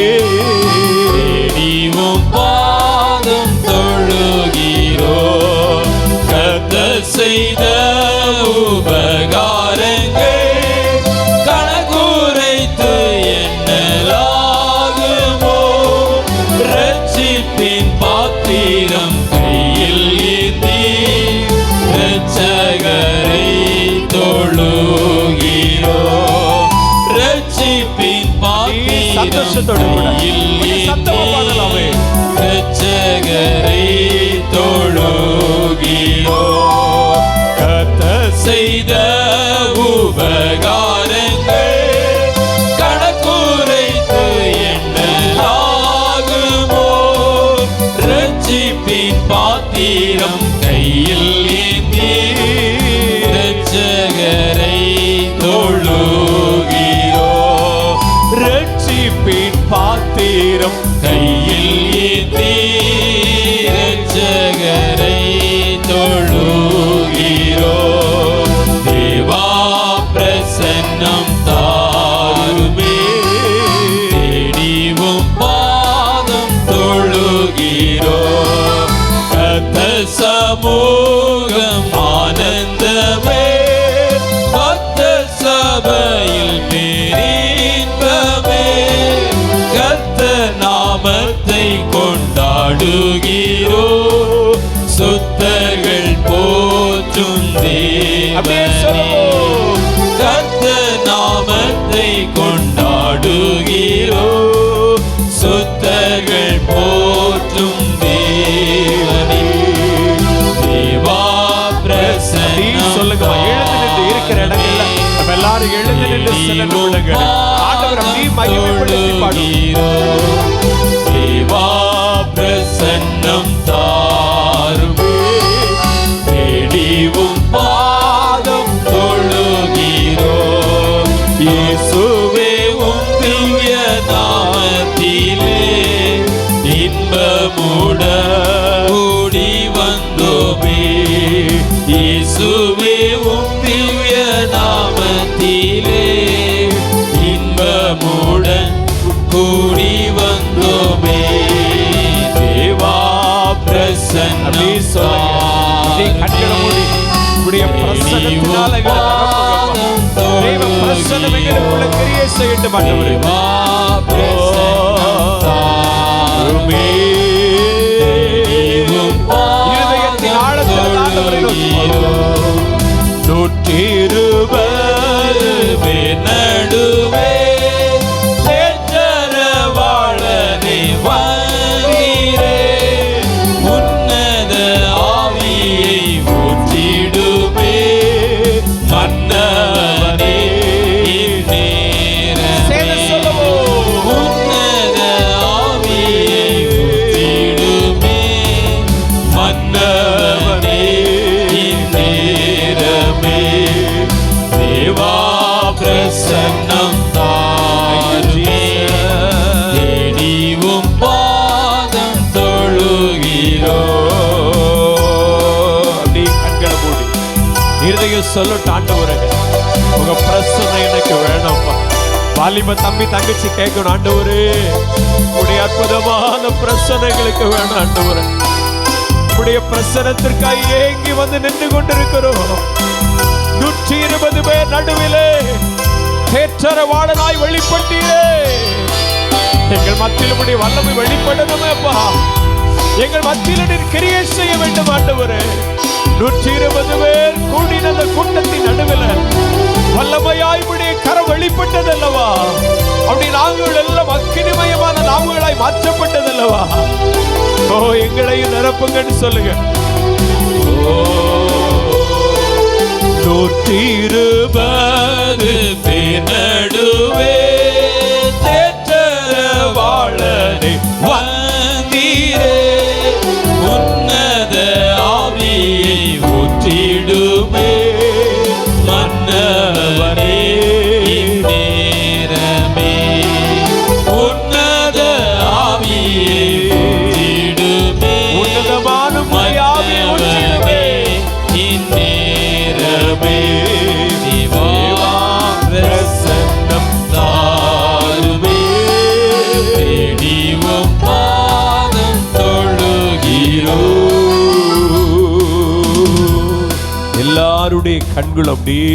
[SPEAKER 3] தேடிவும் பாதம் தொழுகிறோம். கர்த்தர் செய்த உபகாரங்கள் கணக்குரைத்து எண்ணலாகுமோ. ரட்சிப்பின் பாத்திரம் கையில் ஏந்தி இரட்சகரை தொழுகிறோம். ரட்சிப்பின் பாத்திரம் கையில் ஏந்தி இரட்சகரை தொழுகிறோம். கர்த்தர் செய்த உபகாரங்கள் கணக்குரைத்து எண்ணலாகுமோ. ரட்சிப்பின் பாத்திரம் கையில் ஏந்தி இரட்சகரை தொழுகிறோம்.
[SPEAKER 2] ரட்சிப்பின் பாத்திரம்
[SPEAKER 3] கையில் ஏந்தி இரட்சகரை தொழுகிறோம். தேவா பிரசன்னம் தாருமே, தேடிவும் பாதம் தொழுகிறோம். கர்த்தர் சமூகம் ஆனந்தமே, பக்தர் சபையில் பேரின்பமே. கர்த்தர் நாமத்தை கொண்டாடுகிறோம். சுத்தர்கள் போற்றும் தேவனே, கர்த்தர் நாமத்தை கொண்டாடுகிறோம். சுத்தர்கள் போற்றும் தேவனே. தேவா பிரசன்னம்
[SPEAKER 2] சொல்லுங்க. எழுந்து நின்று இருக்கிற இடங்கள்ல நம்ம எல்லாரும் எழுந்து நின்று சில நிமிடங்கள் ஆண்டவரை நீ மகிமைப்படுத்தி பாடுவோம்.
[SPEAKER 3] தேவா பிரசன்னம் தாருமே, தேடிவும் பாதம் தொழுகிறோம். இயேசுவே உம் திவ்ய நாமத்திலே இன்பமுடன் கூடி வந்தோமே. இயேசுவே உம் திவ்ய நாமத்திலே இன்பமுடன் கூடி வந்தோமே. தேவா பிரசன்னம்
[SPEAKER 2] கண்களை மூடி உடைய பிரசன்னத்தினால் எங்களை நிரப்புங்கப்பா. தெய்வ பிரசன்னம் எங்களுக்குள்ள கிரியை செய்யட்டும் ஆண்டவரே. இருதயத்தின் ஆழத்தில் ஆண்டவரை நோக்கி
[SPEAKER 3] 120 நடுவே தேற்றரவாளனே வந்தீரே, உன்னத ஆவியை ஊற்றிடுமே மன்னவனே இந்நேரமே. உன்னத ஆவியை ஊற்றிடுமே மன்னவனே இந்நேரமே. தேவா பிரசன்னம் தாருமே, தேடிவும் பாதம் தொழுகிறோ.
[SPEAKER 2] நீ கண்களை மூடி இருதயம் சொல்லட்டு ஆண்டவரே, உங்க பிரசன்னம் எனக்கு வேணாம்ப்பா. வாலிப தம்பி தங்கச்சி கேட்கணும், ஆண்டவரே உடைய அற்புதமான பிரசனங்களுக்கு வேணும் ஆண்டவரே. உடைய பிரசனத்திற்காக ஏங்கி வந்து நின்று கொண்டிருக்கிறோம். 120 பேர் நடுவிலே தேற்றரவாளனாய் வெளிப்பட்டீரே. எங்கள் மத்தியில் உடைய வல்லமை வெளிப்படணுமேப்பா. எங்கள் மத்தியில் நீர் கிரியை செய்ய வேண்டும் ஆண்டவரே. 120 பேர் கூடின அந்த கூட்டத்தின் நடுவில் வல்லமையாய் உடைய கரம் வெளிப்பட்டதல்லவா? அப்படி நாங்கள் எல்லாம் அக்கினிமயமான நாவுகளாய் மாற்றப்பட்டதல்லவா? ஓ, எங்களையும் நிரப்புங்கன்னு சொல்லுங்க.
[SPEAKER 3] 120 பேர் நடுவே தேற்றரவாளனே வந்தீரே, உன்னத ஆவியை ஊற்றிடுமே மன்னவனே இந்நேரமே. உன்னத ஆவியை ஊற்றிடுமே
[SPEAKER 2] உன்னதமான ஆவியை ஊற்றிடுமே
[SPEAKER 3] இந்நேரமே. தேவா பிரசன்னம் தாருமே, தேடிவும் பாதம் தொழுகிறோ.
[SPEAKER 2] எல்லாருடைய கண்களும் அப்படியே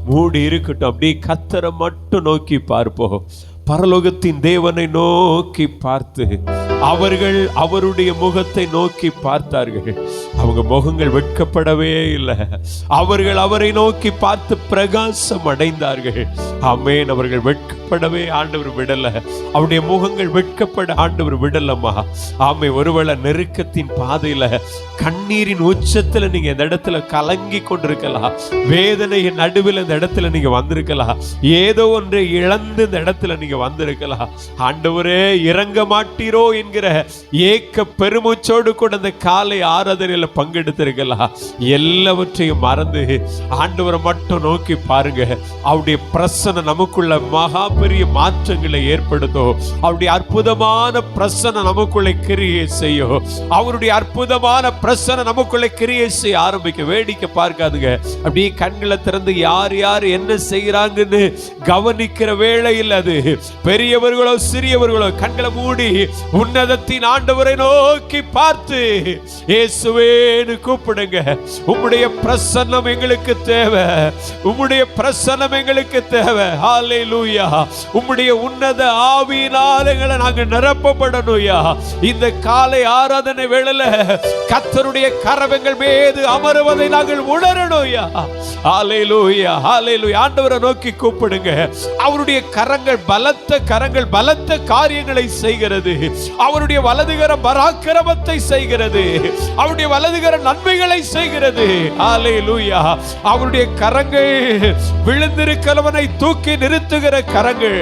[SPEAKER 2] மூடி இருக்கட்டும். அப்படியே கர்த்தரை மட்டும் நோக்கி பார்ப்போம். பரலோகத்தின் தேவனை நோக்கி பார்த்து அவர்கள் அவருடைய முகத்தை நோக்கி பார்த்தார்கள். அவங்க முகங்கள் வெட்கப்படவே இல்லை. அவர்கள் அவரை நோக்கி பார்த்து பிரகாசம் அடைந்தார்கள். ஆமென். அவர்கள் வெட்கப்படவே ஆண்டவர் விடல. அவருடைய முகங்கள் வெட்கப்பட ஆண்டவர் விடலம்மா. ஆமே. ஒருவேளை நெருக்கத்தின் பாதையில கண்ணீரின் உச்சத்துல நீங்க இந்த இடத்துல கலங்கி கொண்டிருக்கலாம். வேதனையின் நடுவில் இந்த இடத்துல நீங்க வந்திருக்கலாம். ஏதோ ஒன்றை இழந்து இந்த இடத்துல நீங்க வந்திருக்கலாம். ஆண்டவரே இறங்க மாட்டீரோ என்கிற ஏக்க பெருமூச்சோடு கூட அந்த காலை ஆராதனையில பங்கெடுத்திருக்கலாம். எல்லாவற்றையும் மறந்து ஆண்டவரை மட்டும் நோக்கி பாருங்க. அவருடைய பிரசன்னம் நமக்குள்ள மகா பெரிய மாற்றங்களை ஏற்படுத்தும். அவருடைய அற்புதமான பிரசன்னம் நமக்குள்ள கிரியை செய்யும். அவருடைய அற்புதமான பிரசன்னம் நமக்குள்ள கிரியை செய்ய ஆரம்பிக்க. வேடிக்கை பார்க்காதுங்க. அப்படியே கண்களை திறந்து யார் யார் என்ன செய்யறாங்கன்னு கவனிக்கிற வேளையில் அது பெரியவர்களோ சிறியவர்களோ கண்களை மூடி உன்னதத்தின் ஆண்டவரை நோக்கி பார்த்து இயேசுவேன்னு கூப்பிடுங்க. உம்முடைய பிரசன்னம் எங்களுக்கு தேவை. உம்முடைய பிரசன்னம் எங்களுக்கு தேவை. ஹல்லேலூயா. உம்முடைய உன்னத ஆவியினால் எங்களை நாங்கள் நிரப்பப்படணும்யா. இந்த காலை ஆராதனை வேளையில கர்த்தருடைய கரங்கள் மீது அமருவதை நாங்கள் உணரணும்யா. ஹல்லேலூயா. ஹல்லேலூயா. ஆண்டவரை நோக்கி கூப்பிடுங்க. அவருடைய கரங்கள் பலத்த கரங்கள் பலத்த காரியங்களை செய்கிறது. அவருடைய வலதுகரம் பராக்கிரமத்தை செய்கிறது. அவருடைய வலதுகரம் நன்மைகளை செய்கிறது. ஹல்லேலூயா. அவருடைய கரங்கள் விழுந்திருக்கிறவனை தூக்கி நிறுத்துகிற கரங்கள்.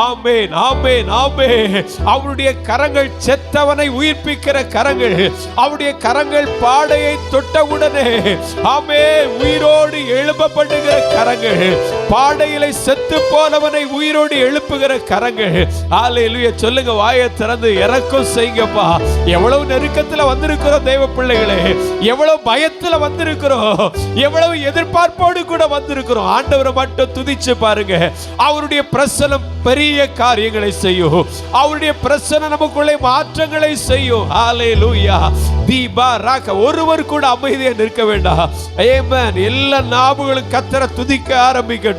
[SPEAKER 2] ஆமென். ஆமென். ஆமென். அவருடைய கரங்கள் செத்தவனை உயிர்ப்பிக்கிற கரங்கள். அவருடைய கரங்கள் பாடையை தொட்டவுடனே ஆமென் உயிரோடு எழுப்பப்படுகிற கரங்கள். பாடையிலே செத்து போனவனை உயிரோடு எழுப்புகிற கரங்கள். ஹல்லேலூயா. சொல்லுங்க, வாயை திறந்து இறக்கம் செய்யுங்கப்பா. எவ்வளவு நெருக்கத்துல வந்திருக்கிறோம் தேவ பிள்ளைகளே, எவ்வளவு பயத்துல வந்திருக்கிறோம், எவ்வளவு எதிர்பார்ப்போடு கூட வந்திருக்கிறோம். ஆண்டவரை மட்டும் துதிச்சு பாருங்க. அவருடைய பிரசனம் பெரிய காரியங்களை செய்யும். அவருடைய பிரசனம் நமக்குள்ளே மாற்றங்களை செய்யும். ஹல்லேலூயா. தீபாராக ஒருவர் கூட அமைதியா நிற்க வேண்டாம். ஆமென். எல்லா நாவுகளும் கர்த்தரை துதிக்க ஆரம்பிக்கட்டும்.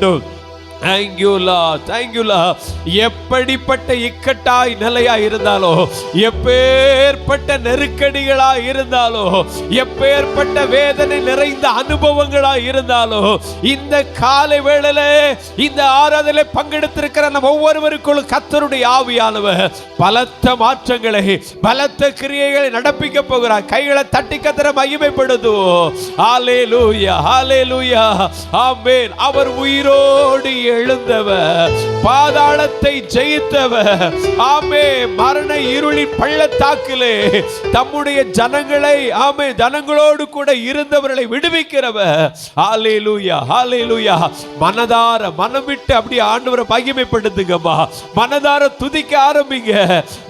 [SPEAKER 2] Thank you Lord, thank you Lord. எப்படிப்பட்ட இக்கட்டாய் நிலையா இருந்தாலோ, எப்பேற்பட்ட நெருக்கடிகளா இருந்தாலோ, எப்பேற்பட்ட வேதனை நிறைந்த அனுபவங்களா இருந்தாலோ, இந்த காலை வேளையிலே இந்த ஆராதனையிலே பங்கெடுத்திருக்கிற நம்ம ஒவ்வொருவருக்குள்ளும் கர்த்தருடைய ஆவியானவர் பலத்த மாற்றங்களை, பலத்த கிரியைகளை நடப்பிக்க போகிறார். கைகளை தட்டி கர்த்தரை மகிமைப்படுத்துவோம். ஹல்லேலூயா, ஹல்லேலூயா. ஆமென். அவர் உயிரோடு எழுந்தவர், பாதாளத்தை ஜெயித்தவர். ஆமே. மரண இருளின் பள்ளத்தாக்கிலே தம்முடைய ஜனங்களை, ஆமே, ஜனங்களோடு கூட இருந்தவர்களை விடுவிக்கிறவர். ஹல்லேலூயா, ஹல்லேலூயா. மனதார மனம் விட்டு அப்படியே ஆண்டவரை மகிமைப்படுத்துங்கம்மா. மனதார துதிக்க ஆரம்பிங்க.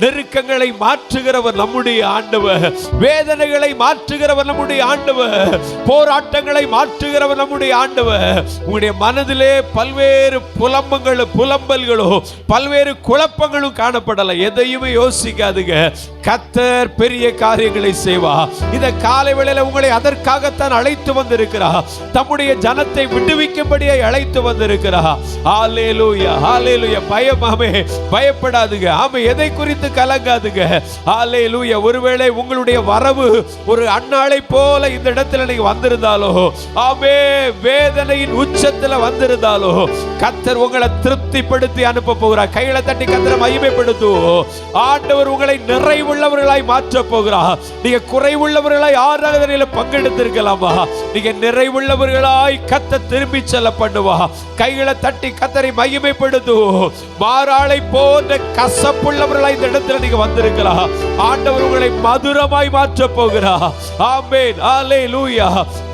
[SPEAKER 2] நெருக்கங்களை மாற்றுகிறவர் நம்முடைய ஆண்டவர், வேதனைகளை மாற்றுகிறவர் நம்முடைய ஆண்டவர், போராட்டங்களை மாற்றுகிறவர் நம்முடைய ஆண்டவர். உங்களுடைய மனதிலே பல்வேறு புலம்பல்களோ பல்வேறு குழப்பங்களும் காணப்படல. எதையுமே யோசிக்காதுங்க. கர்த்தர் பெரிய காரியங்களை செய்வா. இந்த காலை வேளையில உங்களை அதற்காகத்தான் அழைத்து வந்திருக்கிறார். தம்முடைய ஜனத்தை விடுவிக்கும்படியே அழைத்து வந்திருக்கிறார். ஹல்லேலூயா, ஹல்லேலூயா. பயமாமே பயப்படாதுங்க. ஆமே. எதை குறித்து கலங்காதுங்க. ஹல்லேலூயா. ஒருவேளை உங்களுடைய வரவு ஒரு அன்னாளை போல இந்த இடத்துல நீங்க வந்திருந்தாலோ, ஆமே, வேதனையின் உச்சத்துல வந்திருந்தாலோ, கர்த்தர் உங்களை திருப்திப்படுத்தி அனுப்ப போகிறார். கைகளை தட்டி கர்த்தரை மகிமைப்படுத்துவோம். ஆண்டவர் உங்களை நிறைவுள்ளவர்களாய் மாற்ற போகிறார். நீங்க குறைவுள்ளவர்களாய் ஆராதனையில பங்கெடுத்திருக்கலாமா? நீங்க நிறைவுள்ளவர்களாய் கர்த்தர் திரும்பி செல்ல பண்ணுவா. கைகளை தட்டி கர்த்தரை மகிமைப்படுத்துவோம். மாறாளை போன்ற கசப்புள்ளவர்களாய் இந்த இடத்துல நீங்க வந்திருக்கலாம். ஆண்டவர் உங்களை மதுரமாய் மாற்ற போகிறார். ஆமென். ஹல்லேலூயா.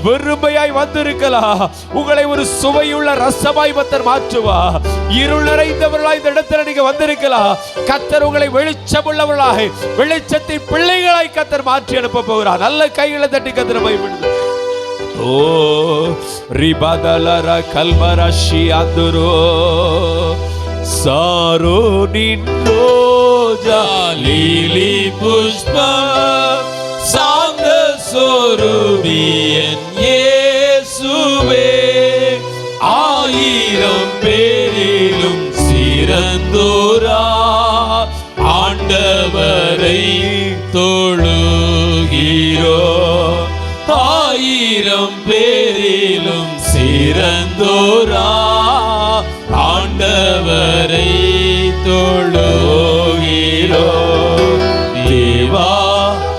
[SPEAKER 2] வெறுமையாய் வந்திருக்கலாம். உங்களை ஒரு சுவையுள்ள ரசமாய் கர்த்தர் மாற்றுவா. இருள் நிறைந்தவர்களாய் இந்த இடத்துல நீங்க வந்திருக்கலாம். கர்த்தர் உங்களை வெளிச்சமுள்ளவர்களாய், வெளிச்சத்தின் பிள்ளைகளாய் கர்த்தர் மாற்றி அனுப்ப போகிறார். நல்ல கைகளை தட்டி கர்த்தரை மகிமைப்படுத்துங்க. ஓ ரிபதலர கல்மரஷி அந்துரோ சாரோ நின்னோ
[SPEAKER 3] ஜாலிலி புஷ்ப சாந்த சொரூபியன் இயேசுவே, ஆயிரம் பேரிலும் சிறந்தோரா ஆண்டவரை தொழுகிறோ. ஆயிரம் பேரிலும் சிறந்தோரா ஆண்டவரை தொழுகிறோ. தேவா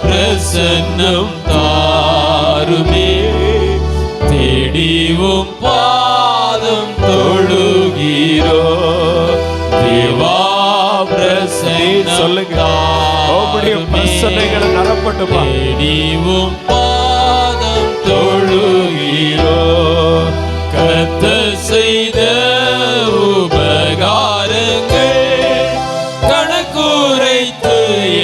[SPEAKER 3] பிரசன்னம் தாருமே, தேடிவும் பாதம் தொழுகிறோ. தேவா பிரசன்னம்
[SPEAKER 2] சொல்லுங்க. பிரசனைகளை நிரப்பட்டுமா.
[SPEAKER 3] தேடிவும் பாதம் தொழுகிறோ. கர்த்தர் செய்த உபகாரங்கள் கணக்குரைத்து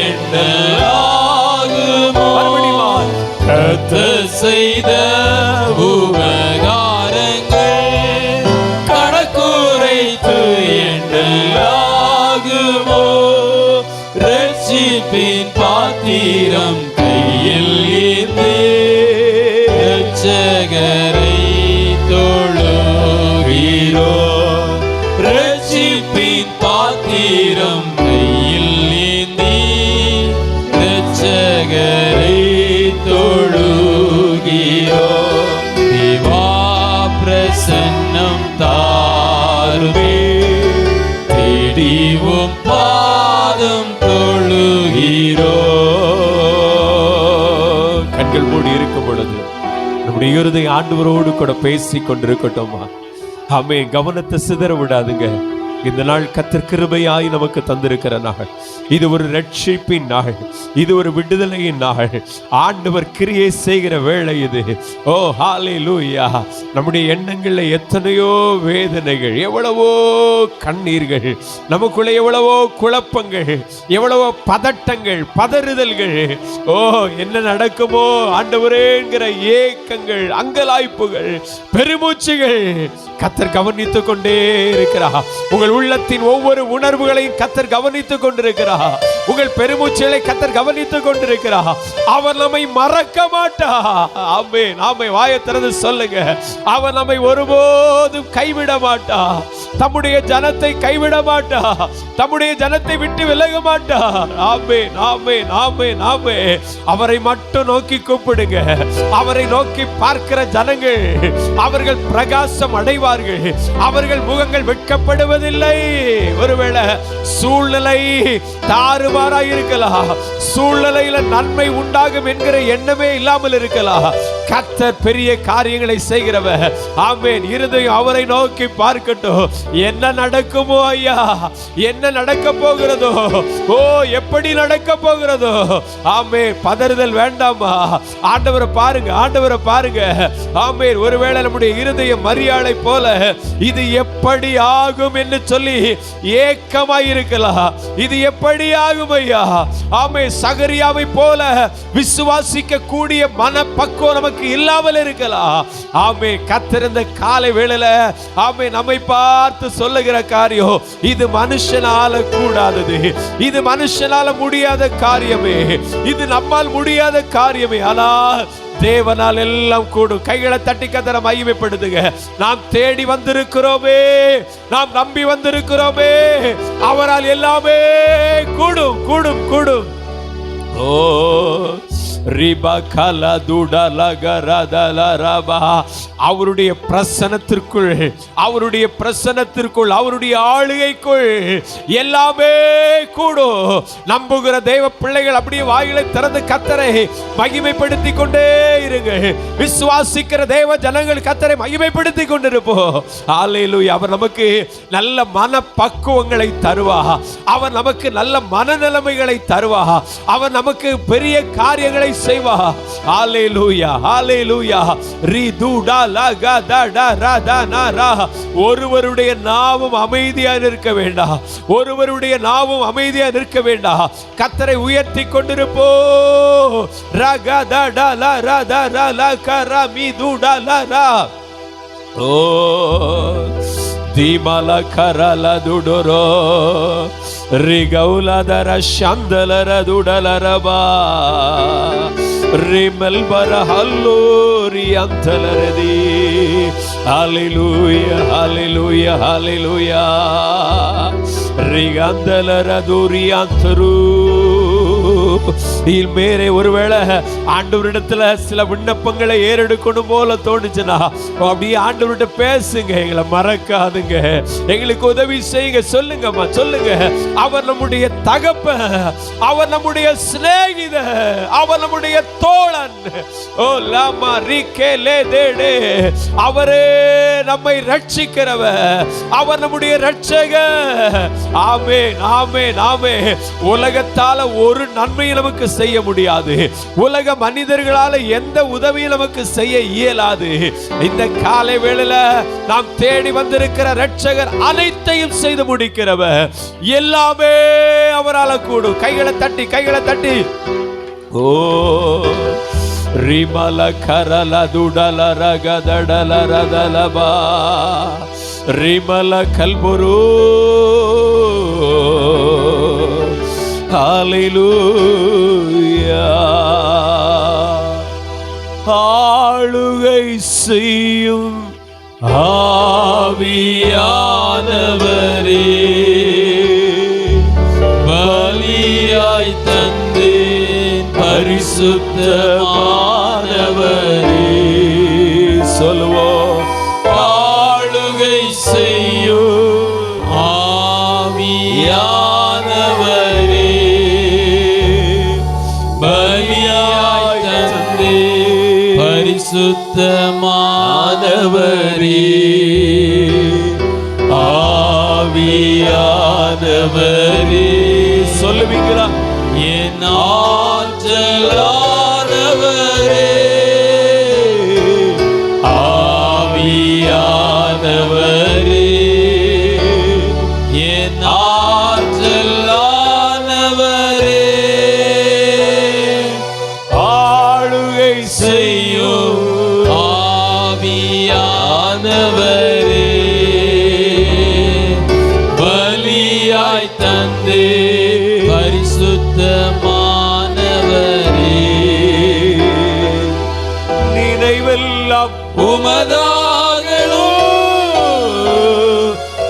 [SPEAKER 3] எண்ணலாகுமோ. கர்த்தர் செய்த உபகாரங்கள் கணக்குரைத்து எண்ணலாகுமோ. ரட்சிப்பின் பாத்திரம் கையில் ஏந்தி ரட்சகரை தொழுகிறோ. ரட்சிப்பின் பாத்திரம் கையில் ஏந்தி ரட்சகரை தொழுகிறோ. தேவா பிரசன்னம் தாருமே, தேடிவும் பாதம் தொழுகிறோ.
[SPEAKER 2] கண்கள் மூடி இருக்கும் பொழுது நம்முடைய இருதயம் ஆண்டவரோடு கூட பேசி கொண்டிருக்கட்டுமா. ஆமே. கவனத்தை சிதற விடாதுங்க. இந்த நாள் கர்த்தர் கிருபையாய் நமக்கு தந்திருக்கிற நாள். இது ஒரு ரட்சிப்பின் நாள், இது ஒரு விடுதலையின் நாள். ஆண்டவர் கிரியை செய்கிற வேளை இது. ஓ ஹalleluya. நம்முடைய எண்ணங்களில் எத்தனையோ வேதனைகள், எவ்வளவோ கண்ணீர்கள், நமக்குள்ள எவ்வளவோ குழப்பங்கள், எவ்வளவோ பதட்டங்கள், பதறுதல்கள். ஓ என்ன நடக்குமோ ஆண்டவரேங்கிற ஏக்கங்கள், அங்கலாய்ப்புகள், பெருமூச்சுகள். கர்த்தர் கவனித்துக் கொண்டே இருக்கிறார். உங்கள் உள்ளத்தின் ஒவ்வொரு உணர்வுகளையும் கர்த்தர் கவனித்துக் கொண்டிருக்கிறார். உங்கள் பெருமூச்சுகளை கர்த்தர் கவனித்துக் கொண்டிருக்கிறார். அவர் நம்மை மறக்க மாட்டார். ஆமென். ஆமென். வாயை திறந்து சொல்லுங்க. அவர் நம்மை ஒருபோதும் கைவிட மாட்டார். தம்முடைய ஜனத்தை கைவிட மாட்டார். தம்முடைய ஜனத்தை விட்டு விலக மாட்டார். ஆமென். ஆமென். ஆமென். ஆமென். அவரை மட்டும் நோக்கி கூப்பிடுங்க. அவரை நோக்கி பார்க்கிற ஜனங்கள் அவர்கள் பிரகாசம் அடைவார்கள். அவர்கள் முகங்கள் வெட்கப்படுவதில்லை. ஒருவேளை சூழ்நிலை தாறுமாறாய் இருக்கலாம், சூழ்நிலையில நன்மை உண்டாகும் என்கிற எண்ணமே இல்லாமல் இருக்கலாம். கர்த்தர் பெரிய காரியங்களை செய்கிறவர். ஆமென். இருதயம் அவரை நோக்கி பார்க்கட்டும். என்ன நடக்குமோ ஐயா, என்ன நடக்க போகிறதோ, ஓ எப்படி நடக்க போகிறதோ. ஆமென். பதறுதல் வேண்டாமா. ஆண்டவரை பாருங்க, ஆண்டவரை பாருங்க. ஆமென். ஒருவேளை நம்முடைய இருதயம் மரியாதை போல இது எப்படி ஆகும் என்று சொல்லி ஏக்கமாய் இருக்கலாம். இது எப்படி ஆகும் ஐயா. ஆமென். சகரியாவை போல விசுவாசிக்க கூடிய மனப்பக்குவம் நமக்கு இல்லாமல் இருக்கலாம். ஆமென். கர்த்தர் இந்த காலை வேளையில ஆமென் நம்மை பார்த்து சொல்லுகிற காரியம், இது மனுஷனால கூடாதது, இது மனுஷனால முடியாத காரியமே, இது நம்மால் முடியாத காரியமே. ஆனால் தேவனால் எல்லாம் கூடும். கைகளை தட்டி கர்த்தரை மகிமைப்படுத்துங்க. நாம் தேடி வந்திருக்கிறோமே, நாம் நம்பி வந்திருக்கிறோமே, அவரால் எல்லாமே கூடும் கூடும் கூடும். ஓ அவருடைய பிரசன்னத்திற்குள், அவருடைய பிரசன்னத்திற்குள், அவருடைய ஆளுகைக்குள் எல்லாமே கூடும். நம்புகிற தேவ பிள்ளைகள் அப்படியே வாயிலை திறந்து கர்த்தரை மகிமைப்படுத்தி கொண்டே இருங்க. விசுவாசிக்கிற தேவ ஜனங்கள் கர்த்தரை மகிமைப்படுத்தி கொண்டிருப்போம். ஹalleluya. அவர் நமக்கு நல்ல மன பக்குவங்களை தருவார். அவர் நமக்கு நல்ல மனநிலைமைகளை தருவார். அவர் நமக்கு பெரிய காரியங்களை செய்வா. ஹalleluya. ஹalleluya. ரிதுடா லகதடா ரதனரா. ஒருவருடைய நாவும் அமைதியாக நிற்க வேண்டாம். ஒருவருடைய நாவும் அமைதியாக நிற்க வேண்டாம். கர்த்தரை உயர்த்தி கொண்டிருப்போ. ரகதடா லரதரா லகரமிதுடா லரா. ஓ திமல கரல துடரோ ரிகௌலதர சந்தலர துடலரபா ரிமல் பரஹல்லோரி அந்தலரதி. ஹalleluya ஹalleluya ஹalleluya. ரிகந்தலர துரி அந்தரு. மேலே ஒருவேளை ஆண்டவரிடத்துல சில விண்ணப்பங்களை ஏறெடுக்கணும் போல தோணுச்சுன்னா அப்படியே ஆண்டவர்கிட்ட பேசுங்க. எங்களை மறக்காதுங்க, எங்களுக்கு உதவி செய்யுங்க. சொல்லுங்கம்மா, சொல்லுங்க. அவர் நம்முடைய தகப்பன், அவர் நம்முடைய சிநேகிதர், அவர் நம்முடைய தோழன். ஓ லாமா ரிகேலே தேடே. அவரே நம்மை ரட்சிக்கிறவர், அவர் நம்முடைய ரட்சகர். ஆமென் ஆமென் ஆமென். உலகத்தால ஒரு நன்மையை நமக்கு செய்ய முடியாது. உலக மனிதர்களால எந்த உதவியும் நமக்கு செய்ய இயலாது. இந்த காலை வேளையில நாம் தேடி வந்திருக்கிற ரட்சகர் அனைத்தையும் செய்து முடிக்கிறவர். எல்லாமே அவரால் கூடும். கைகளை தட்டி, கைகளை தட்டி. ஓ ரிமல கரல துடல ரகதடல ரதலபா ரிமல கல்புரு. ஹalleluya. ஆளுகை செய்யும் ஆவியானவரே,
[SPEAKER 3] பலியாய் தந்தேன் பரிசுத்தமானவரே.
[SPEAKER 2] சொல்லுவோம்.
[SPEAKER 3] ஆளுகை செய்யும் ஆவியானவரே, பலியாய் தந்தேன் பரிசுத்தமானவரே. ஆவியானவரே,
[SPEAKER 2] சொல்லுவீங்களா?
[SPEAKER 3] என் ஆற்றலானவரே, ஆவியானவரே, என் ஆற்றலானவரே,
[SPEAKER 2] ஆளுகை
[SPEAKER 3] செய்யும் ஆவியானவரே, பலியாய் தந்து பரிசுத்தமானவரே,
[SPEAKER 2] நினைவெல்லாம்
[SPEAKER 3] உமதாகணும்,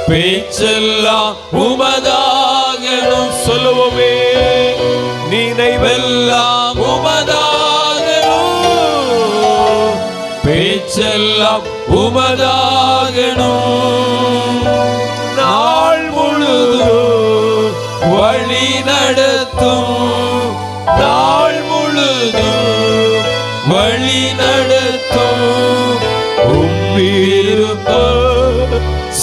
[SPEAKER 3] பேச்செல்லாம் உமதாகணும்,
[SPEAKER 2] சொல்லுவோமே. நினைவெல்லாம்
[SPEAKER 3] எல்லாம் உமதாகணும், பேச்செல்லாம் உமதாகணும், நாள் முழுதும் வழி நடத்தும், நாள் முழுதும் வழி நடத்தும், விருப்பம்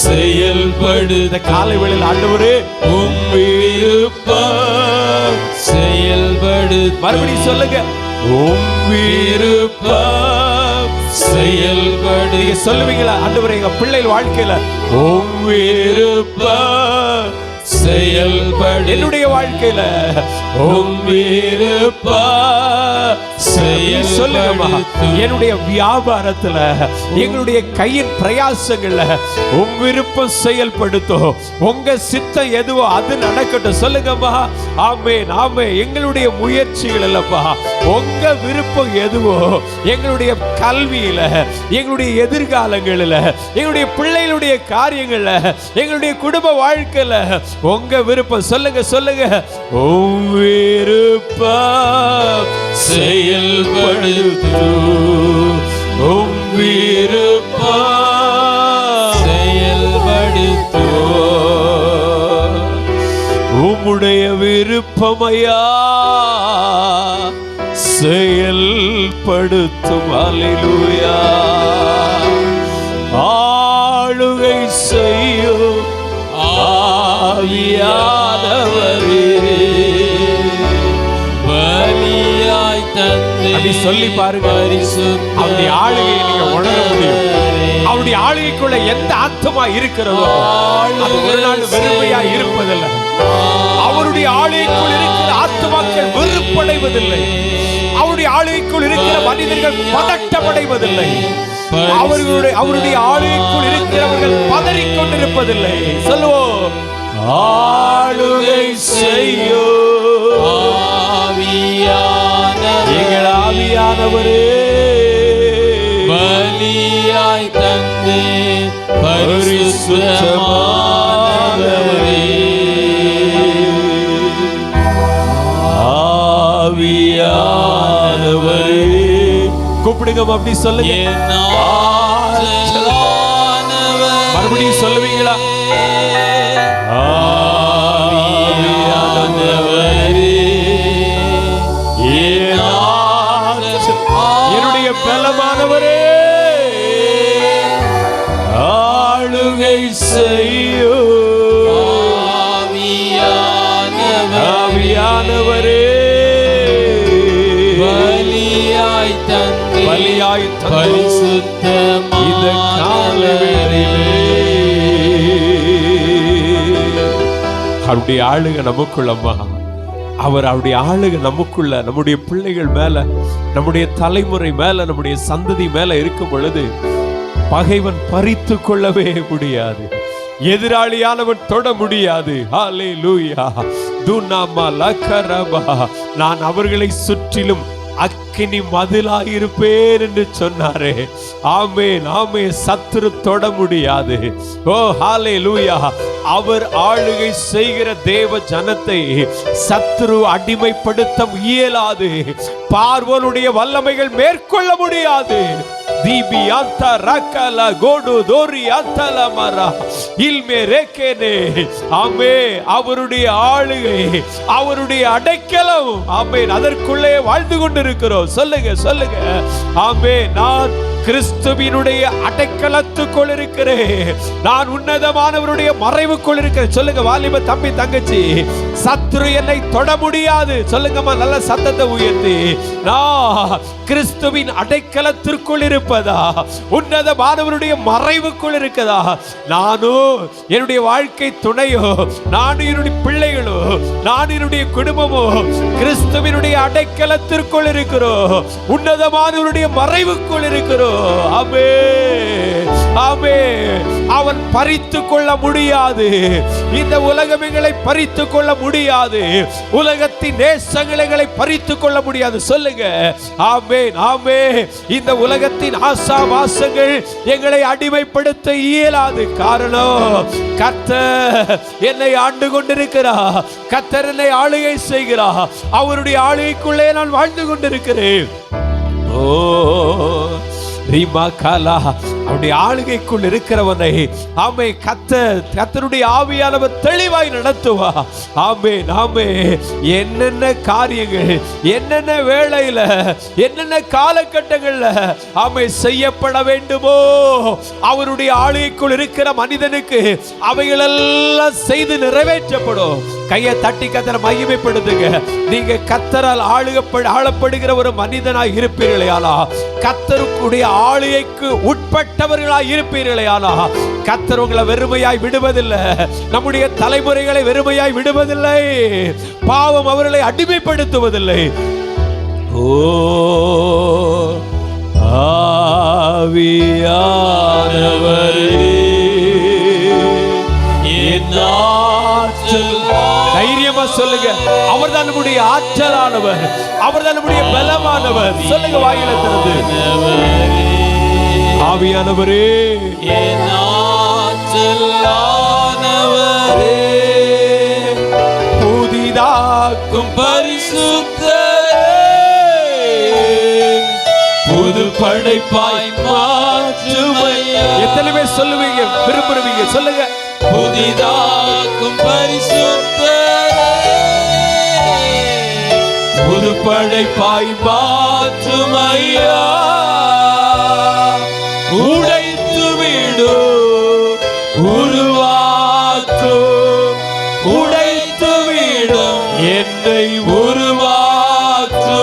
[SPEAKER 3] செயல்படுத
[SPEAKER 2] காலை வேளையில் ஆண்டவரே
[SPEAKER 3] விருப்பம் செயல்படு.
[SPEAKER 2] மறுபடியும் சொல்லுங்க.
[SPEAKER 3] விருப்பம் செயல்படு.
[SPEAKER 2] நீங்க சொல்லுவீங்களா? ஆண்டவரே எங்க பிள்ளைகள் வாழ்க்கையில
[SPEAKER 3] விருப்பம் செயல்படு.
[SPEAKER 2] என்னுடைய வாழ்க்கையில
[SPEAKER 3] விருப்பம்
[SPEAKER 2] சொல்லுங்கம்மா.
[SPEAKER 3] செயல்படு.
[SPEAKER 2] என்னுடைய வியாபாரத்துல எங்களுடைய கையின் பிரயாசங்கள்ல உம் விருப்பம் செயல்படுத்தும். உங்க சித்தம் எதுவோ அது நடக்கட்டும். சொல்லுங்கம்மா. ஆமென், ஆமென். எங்களுடைய முயற்சிகள் இல்லப்பா, உங்க விருப்பம் எதுவோ எங்களுடைய கல்வியில, எங்களுடைய எதிர்காலங்களில், எங்களுடைய பிள்ளைகளுடைய காரியங்கள்ல, எங்களுடைய குடும்ப வாழ்க்கையில உங்க விருப்பம். சொல்லுங்க, சொல்லுங்க. உம் விருப்பம்
[SPEAKER 3] செயல்படுத்து. உம் விருப்பம் செயல்படுத்து.
[SPEAKER 2] உம்முடைய விருப்பமையா செயல்படுத்தும். அல்லேலூயா. ஆளுகை செய்யும் ஆவியானவரே,
[SPEAKER 3] பலியாய் தந்து
[SPEAKER 2] அப்படி சொல்லி பாருங்க. அவருடைய ஆளுகையை நீங்க உணர முடியும். அவருடைய ஆளுகைக்குள்ள எந்த ஆத்மா இருக்கிறதோ அது ஒரு நாள் வெறுமையா இருப்பதில்லை. அவருடைய ஆளுகைக்குள் இருக்கிற ஆத்மாக்கள் வெறுப்படைவதில்லை. அவருடைய ஆளுகைக்குள் இருக்கிற மனிதர்கள் பதட்டமடைவதில்லை. அவருடைய ஆளுகைக்குள் இருக்கிறவர்கள் பதறிக்கொண்டிருப்பதில்லை. சொல்லுவோம். ஆளுகை செய்யும் எங்கள் ஆவியானவரே,
[SPEAKER 3] பலியாய் தந்து பரிசுத்தமானவரே,
[SPEAKER 2] ஆவியானவரே. கூப்பிடுங்க, அப்படி சொல்லுங்க. மறுபடியும் சொல்லுவீங்களா? என்னுடைய பலமானவரே, ஆளுகை செய்யும் ஆவியானவரே,
[SPEAKER 3] பலியாய் தந்து
[SPEAKER 2] பரிசுத்தமான இந்த கால வேளையிலே அவருடைய ஆளுகை நமக்குள்ளம்மா. அவருடைய ஆளுகை நமக்குள்ள, நம்முடைய பிள்ளைகள் மேல, நம்முடைய தலைமுறை மேல, நம்முடைய சந்ததி மேல இருக்கும் பொழுது பகைவன் பறித்து கொள்ளவே முடியாது. எதிராளியானவன் தொட முடியாது. ஹல்லேலூயா. துனாமா லகரபா. நான் அவர்களை சுற்றிலும் அக்கினி மதிலாயிருப்பேன் என்று சொன்னாரே. ஆமென், ஆமென். சத்துரு தொட முடியாது. ஓ ஹல்லேலூயா. அவர் ஆளுகை செய்கிற தேவ ஜனத்தை சத்துரு அடிமைப்படுத்த இயலாது. பார்வோனுடைய வல்லமைகள் மேற்கொள்ள முடியாது. தீபி அந்த ரக்கல கோடு தோரி அந்தல மரா இல்மே ரேக்கேனே. ஆமே, அவருடைய ஆளுகை, அவருடைய அடைக்கலம். ஆமே, அதற்குள்ளே வாழ்ந்து கொண்டிருக்கிறோம். சொல்லுங்க, சொல்லுங்க. ஆமே, நான் கிறிஸ்துவினுடைய அடைக்கலத்துக்குள் இருக்கிறேன். நான் உன்னதமானவருடைய மறைவுக்குள் இருக்கிறேன். சொல்லுங்க வாலிப தம்பி தங்கச்சி, சத்துரு என்னை தொட முடியாது. சொல்லுங்கம்மா நல்ல சத்தத்தை உயர்த்தி. நான் கிறிஸ்துவின் அடைக்கலத்திற்குள் இருப்பதா, உன்னதமானவருடைய மறைவுக்குள் இருக்கதா. நானும் என்னுடைய வாழ்க்கை துணையோ, நானும் என்னுடைய பிள்ளைகளோ, நான் என்னுடைய குடும்பமோ கிறிஸ்துவினுடைய அடைக்கலத்திற்குள் இருக்கிறோம், உன்னதமானவருடைய மறைவுக்குள் இருக்கிறோம். ஆமென், ஆமென். அவன் பறித்து கொள்ள முடியாது. இந்த உலகம் எங்களை பறித்து கொள்ள முடியாது. உலகத்தின் நேசங்களை பறித்து கொள்ள முடியாது. சொல்லுங்க ஆமென், ஆமென். இந்த உலகத்தின் ஆசாவாசங்கள் எங்களை அடிமைப்படுத்த இயலாது. காரணம் கர்த்தர் என்னை ஆண்டு கொண்டிருக்கிறார். கர்த்தர் என்னை ஆளுகை செய்கிறார். அவருடைய ஆளுகைக்குள்ளே நான் வாழ்ந்து கொண்டிருக்கிறேன். ஓ அவருடைய ஆளுகைக்குள் இருக்கிறவனை ஆமே கர்த்தருடைய ஆவியானவர் தெளிவாய் நடத்துவா. ஆமே ஆமே. என்னென்ன காரியங்கள், என்னென்ன வேளையில, என்னென்ன காலகட்டங்கள்ல ஆமே செய்யப்பட வேண்டுமோ அவருடைய ஆளுகைக்குள் இருக்கிற மனிதனுக்கு அவைகளெல்லாம் செய்து நிறைவேற்றப்படும். கையை தட்டி கர்த்தரை மகிமைப்படுத்துங்க. நீங்க கர்த்தரால் ஆளப்படுகிற ஒரு மனிதனாய் இருப்பீர்களே, ஆனா கர்த்தருடைய ஆளுகைக்கு உட்பட்டவர்களாய் இருப்பீர்களே, ஆனா கர்த்தர் உங்களை வெறுமையாய் விடுவதில்லை. நம்முடைய தலைமுறைகளை வெறுமையாய் விடுவதில்லை. பாவம் அவர்களை அடிமைப்படுத்துவதில்லை. ஓ ஆவியானவரே, தைரியமா சொல்லுங்க, அவர்தான் நம்முடைய ஆற்றலானவர், அவர்தான் நம்முடைய பலமானவர். சொல்லுங்க வாயில திறந்து, ஆவியானவரே,
[SPEAKER 3] என் ஆற்றலானவரே,
[SPEAKER 2] புதிதாக்கும்
[SPEAKER 3] பரிசுத்தரே, புது படைப்பாய் மாற்றுமையா.
[SPEAKER 2] எத்தனை பேர் சொல்லுவீங்க, விரும்புவீங்க? சொல்லுங்க.
[SPEAKER 3] புதிதாக்கும் பரிசுத்தரே, புது படைப்பாய் மாற்றுமையா. உடைத்து விடு, உருவாக்கு, உடைத்து விடும் என்னை உருவாக்கு,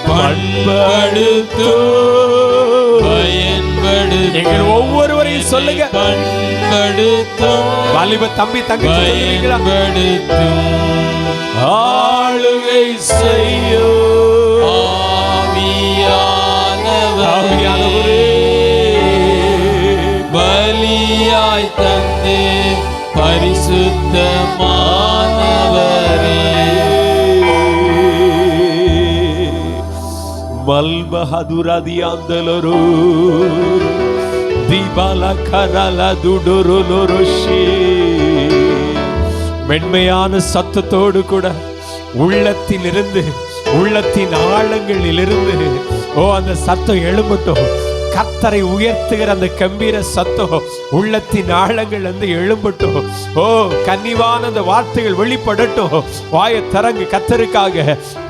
[SPEAKER 3] பண்படுத்து, பயன்படுத்து.
[SPEAKER 2] எங்கள் ஒவ்வொருவரையும் சொல்லுங்க.
[SPEAKER 3] பண்படுத்தும்
[SPEAKER 2] வாலிப தம்பி தங்கச்சி சொல்லுவீங்களா?
[SPEAKER 3] பயன்படுத்தும்
[SPEAKER 2] ஆளுகை செய்யும்
[SPEAKER 3] ஆவியானவரே, பலியாய் தந்து பரிசுத்தமானவரே.
[SPEAKER 2] மல்மஹதுரதியாந்தலரு தீபால கரல துடுருலொருஷி. மென்மையான சத்தத்தோடு கூட உள்ளத்திலிருந்து, உள்ளத்தின் ஆழங்களிலிருந்து அந்த சத்தம் எழும்பட்டும். கர்த்தரை உயர்த்துகிற அந்த கம்பீர சத்தம் உள்ளத்தின் ஆழங்கள் வந்து எழும்பட்டும். கன்னிவான அந்த வார்த்தைகள் வெளிப்படட்டும். வாயை திறங்கு. கர்த்தருக்காக,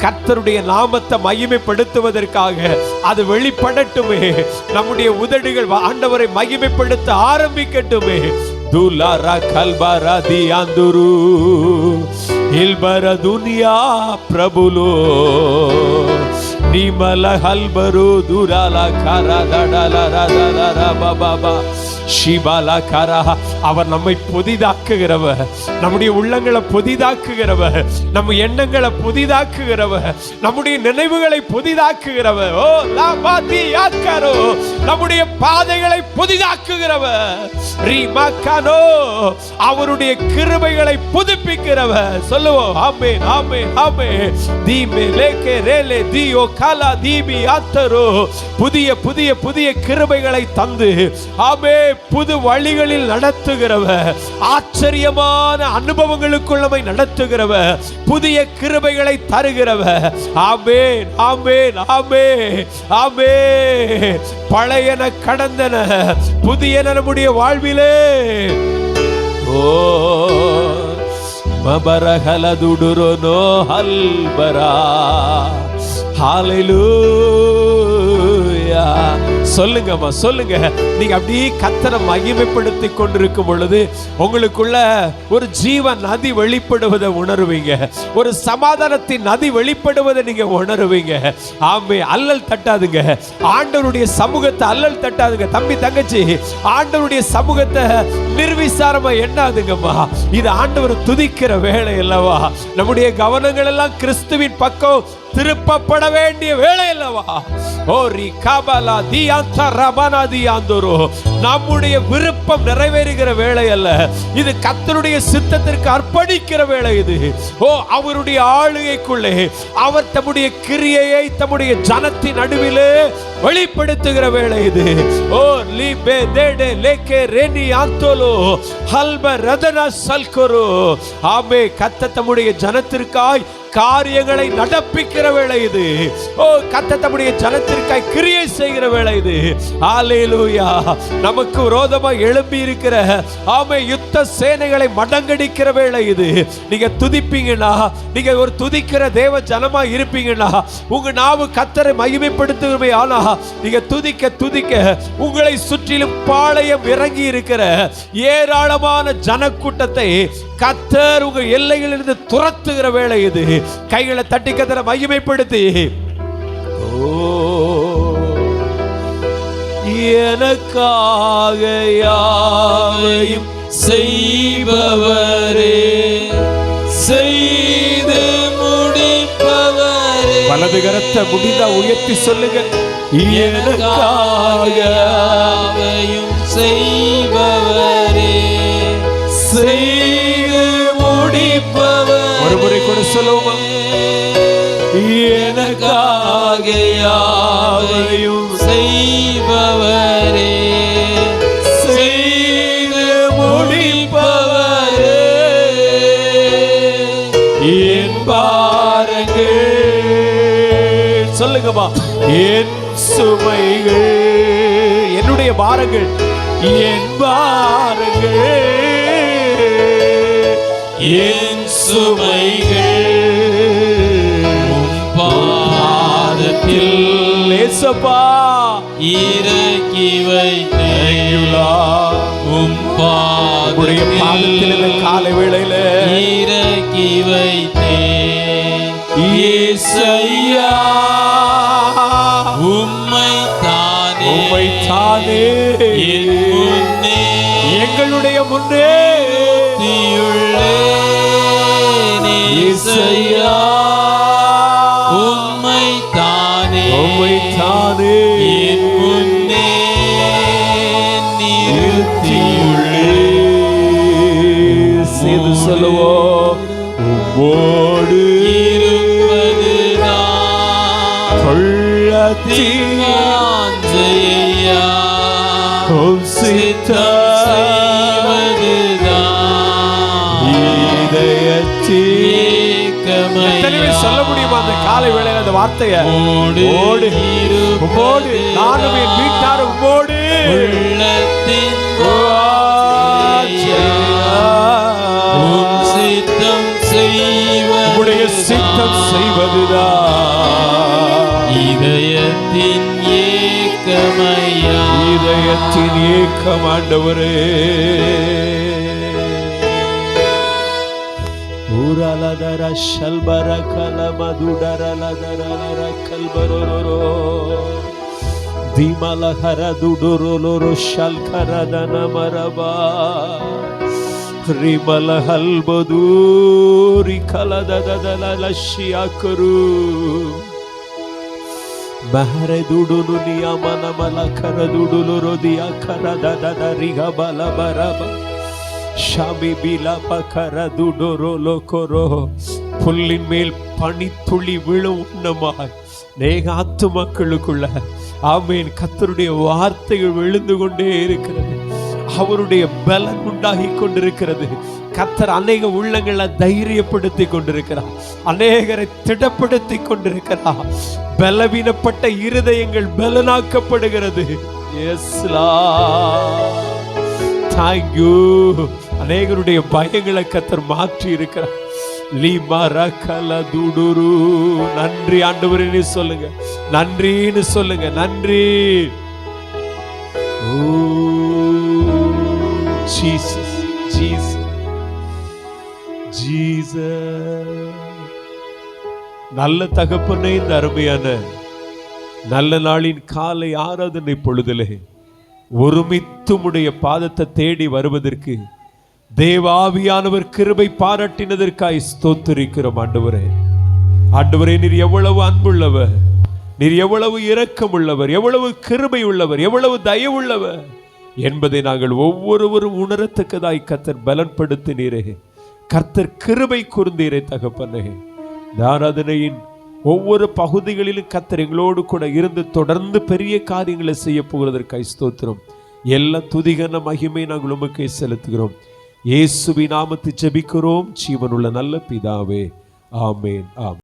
[SPEAKER 2] கர்த்தருடைய நாமத்தை மகிமைப்படுத்துவதற்காக அது வெளிப்படட்டுமே. நம்முடைய உதடுகள் ஆண்டவரை மகிமைப்படுத்த ஆரம்பிக்கட்டுமே. துலாரா கல்பாரா தியாந்துரு இல்பர துனியா பிரபுலோ நிமல ஹல்பரு துரால கரா தடல பாபா ஷிபால கரா. அவர் நம்மை புதிதாக்குகிறவர், நம்முடைய உள்ளங்களை புதிதாக்குகிறவர், நம்ம எண்ணங்களை புதிதாக்குகிறவர், நம்முடைய நினைவுகளை புதிதாக்குகிறவர். ஓ லாபாதி யாக்கரோ, நம்முடைய பாதைகளை புதிதாக்குகிறவர். ரீமாக்கானோ, அவருடைய கிருபைகளை புதுப்பிக்கிறவர். சொல்லுவோம் ஆமென் ஆமென் ஆமென். தீமே லேகே ரேலே தியோ காலா தீபி ஆத்தரோ. புதிய புதிய புதிய கிருபைகளை தந்து ஆமே புது வழிகளில் நடத்துகிறவர், ஆச்சரியமான அனுபவங்களுக்குள் நம்மை நடத்துகிறவர், புதிய கிருபைகளை தருகிறவர். ஆமென் ஆமென் ஆமென் ஆமென். பழையன கடந்தன, புதியன நம்முடைய வாழ்விலே. ஓ மபரஹலதுடுரோ நோ ஹல்பரா. ஹalleluya. சொல்லுங்கம்மா, சொல்லுங்க. நீங்க அப்படியே கர்த்தரை மகிமைப்படுத்தி கொண்டிருக்கும் பொழுது உங்களுக்குள்ள ஒரு ஜீவ நதி வெளிப்படுவதை உணருவீங்க. ஒரு சமாதானத்தின் நதி வெளிப்படுவதை நீங்க உணருவீங்க. ஆமே. அல்லல் தட்டாதுங்க. ஆண்டவருடைய சமூகத்தை அல்லல் தட்டாதுங்க. தம்பி தங்கச்சி, ஆண்டவருடைய சமூகத்தை நிர்விசாரமா எண்ணாதுங்கம்மா. இது ஆண்டவர் துதிக்கிற வேலை அல்லவா? நம்முடைய கவனங்கள் எல்லாம் கிறிஸ்துவின் பக்கம் திருப்பப்பட வேண்டிய வேலை அல்லவா? ஓ ரிகாபலா தியாந்தா ரபனா தியாந்தோரோ. நம்முடைய விருப்பம் நிறைவேறுகிற வேலை அல்ல, இது கர்த்தருடைய சித்தத்திற்கு அர்ப்பணிக்கிற வேலை. இது அவருடைய ஆளுகைக்குள்ளே அவர் தம்முடைய கிரியையை தம்முடைய ஜனத்தின் நடுவிலே வெளிப்படுத்துகிற வேலை இது. ஓ லிபே தேடே லேகே ரெனி ஆந்தோலோ ஹல்ப ரதனா சல்கோரோ. ஆமே. கர்த்தர் தம்முடைய ஜனத்திற்காய் காரியங்களை நடப்பிக்கிற வேளை இது. கர்த்தர் தம்முடைய ஜனத்திற்காய் கிரியை செய்கிற வேளை இது. ஹல்லேலூயா. நமக்கு விரோதமாக எழும்பி இருக்கிற ஆமே யுத்த சேனைகளை மடங்கடிக்கிற வேளை இது. நீங்க துதிப்பீங்கன்னா, நீங்க ஒரு துதிக்கிற தேவ ஜனமா இருப்பீங்கன்னா, உங்க நாவு கர்த்தரை மகிமைப்படுத்துகிறமே. ஆனா நீங்க துதிக்க துதிக்க உங்களை சுற்றிலும் பாளையம் இறங்கி இருக்கிற ஏராளமான ஜனக்கூட்டத்தை கர்த்தர் உங்க எல்லைகளிலிருந்து துரத்துகிற வேளை இது. கைகளை தட்டி கர்த்தரை மகிமைப்படுத்தி, எனக்காக யாவையும்
[SPEAKER 3] செய்பவரே, செய்து முடிப்பவரே.
[SPEAKER 2] வலது கரத்தை முடிந்தா உயர்த்தி சொல்லுங்க.
[SPEAKER 3] எனக்காக யாவையும் செய்பவரே, செய்து முடிப்பவரே.
[SPEAKER 2] ஒரு முறை கூட சொல்லுவோமா?
[SPEAKER 3] எனக்காக யாவையும் செய்பவரே, செய்து முடிப்பவரே.
[SPEAKER 2] என் பாரங்கள் சொல்லுங்கம்மா. என் சுமைகள், என்னுடைய பாரங்கள், என் பாரங்கள்,
[SPEAKER 3] என் சுமைகள் பாதத்தில்
[SPEAKER 2] ஏசப்பா
[SPEAKER 3] இறக்கி வைத்தேயுலா.
[SPEAKER 2] பாதத்தில் இந்த காலை வேளையில
[SPEAKER 3] இறக்கி வைத்தேன். இயேசையா உம்மை தானே,
[SPEAKER 2] உம்மை தானே
[SPEAKER 3] என் முன்னே,
[SPEAKER 2] எங்களுடைய முன்னே
[SPEAKER 3] இயேசையா உம்மை தானே,
[SPEAKER 2] உம்மை தானே
[SPEAKER 3] என் முன்னே நிறுத்தியுள்ளே.
[SPEAKER 2] செய்து சொல்லுவோம். உம்மோடு
[SPEAKER 3] இருப்பதுதான்
[SPEAKER 2] கொள்ளத்தின்
[SPEAKER 3] வாஞ்சையா,
[SPEAKER 2] சித்தம்
[SPEAKER 3] செய்வதுதான்
[SPEAKER 2] இதயத்தின். எத்தனை பேர் சொல்ல முடியுமா அந்த காலை வேளையில அந்த வார்த்தையை? உம்மோடு, உம்மோடு நானும் என் வீட்டாரும் உம்மோடு.
[SPEAKER 3] உள்ளத்தின் சித்தம்
[SPEAKER 2] உம்முடைய சித்தம் செய்வதுதான்
[SPEAKER 3] இதயத்தின் ஏக்கமையா,
[SPEAKER 2] இதயத்தின் ஏக்கம் ஆண்டவரே. ஊரலதர ஷல்பர கலமதுடரலதரல கல்பரோரோ திமலஹர துடுரோலோரோ ஷல்கரதன மரபா ரிமல ஹல்பதூரி கலததல லஷ்யாಕರು ಮಹರೆ ದುಡುನು ನಿಯಮನ ಮಲಕರ ದುಡುಲು ರೋದಿಯ ಕರದದ ರಿಗಬಲ ಬರಬ ஷாமி பிலா பக்கர துடோரோ லோகோரோ. புல்லின் மேல் பனித்துளி விழும் உண்ணமாய் நேக ஆத்துமக்களுக்குள்ள ஆமேன் கர்த்தருடைய வார்த்தைகள் விழுந்து கொண்டே இருக்கிறது. அவருடைய பலன் உண்டாகி கொண்டிருக்கிறது. கர்த்தர் அநேக உள்ளங்களை தைரியப்படுத்தி கொண்டிருக்கிறார். அநேகரை திடப்படுத்தி கொண்டிருக்கிறார். பலவீனப்பட்ட இருதயங்கள் பலனாக்கப்படுகிறது. தேங்க்யூ. அநேகருடைய பயங்களை கர்த்தர் மாற்றி இருக்கிறார். நன்றி ஆண்டவரே சொல்லுங்க, நன்றின்னு சொல்லுங்க. நன்றி
[SPEAKER 1] Jesus, Jesus, Jesus. நல்ல தகப்பனே, இந்த அருமையான நல்ல நாளின் காலை ஆராதனை பொழுதிலே ஒருமித்து உம்முடைய பாதத்தை தேடி வருவதற்கு தேவாவியானவர் கிருபை பாராட்டினதற்காய் ஸ்தோத்திரிக்கிறோம் ஆண்டவரே. ஆண்டவரே, நீர் எவ்வளவு அன்புள்ளவர், நீர் எவ்வளவு இரக்கமுள்ளவர், எவ்வளவு கிருபை உள்ளவர், எவ்வளவு தயவுள்ளவர் என்பதை நாங்கள் ஒவ்வொருவரும் உணரத்தக்கதாய் கர்த்தர் பலன்படுத்தினீரே. கர்த்தர் கிருபை கூர்ந்தீரே தகப்பனே. ஆராதனையின் ஒவ்வொரு பகுதிகளிலும் கர்த்தர் எங்களோடு கூட இருந்து தொடர்ந்து பெரிய காரியங்களை செய்ய போகிறதற்காய் ஸ்தோத்திரம். எல்லா துதிகன மகிமை நாங்கள் உமக்கே செலுத்துகிறோம். இயேசுவின் நாமத்தில் ஜெபிக்கிறோம் ஜீவனுள்ள நல்ல பிதாவே. ஆமென், ஆமென்.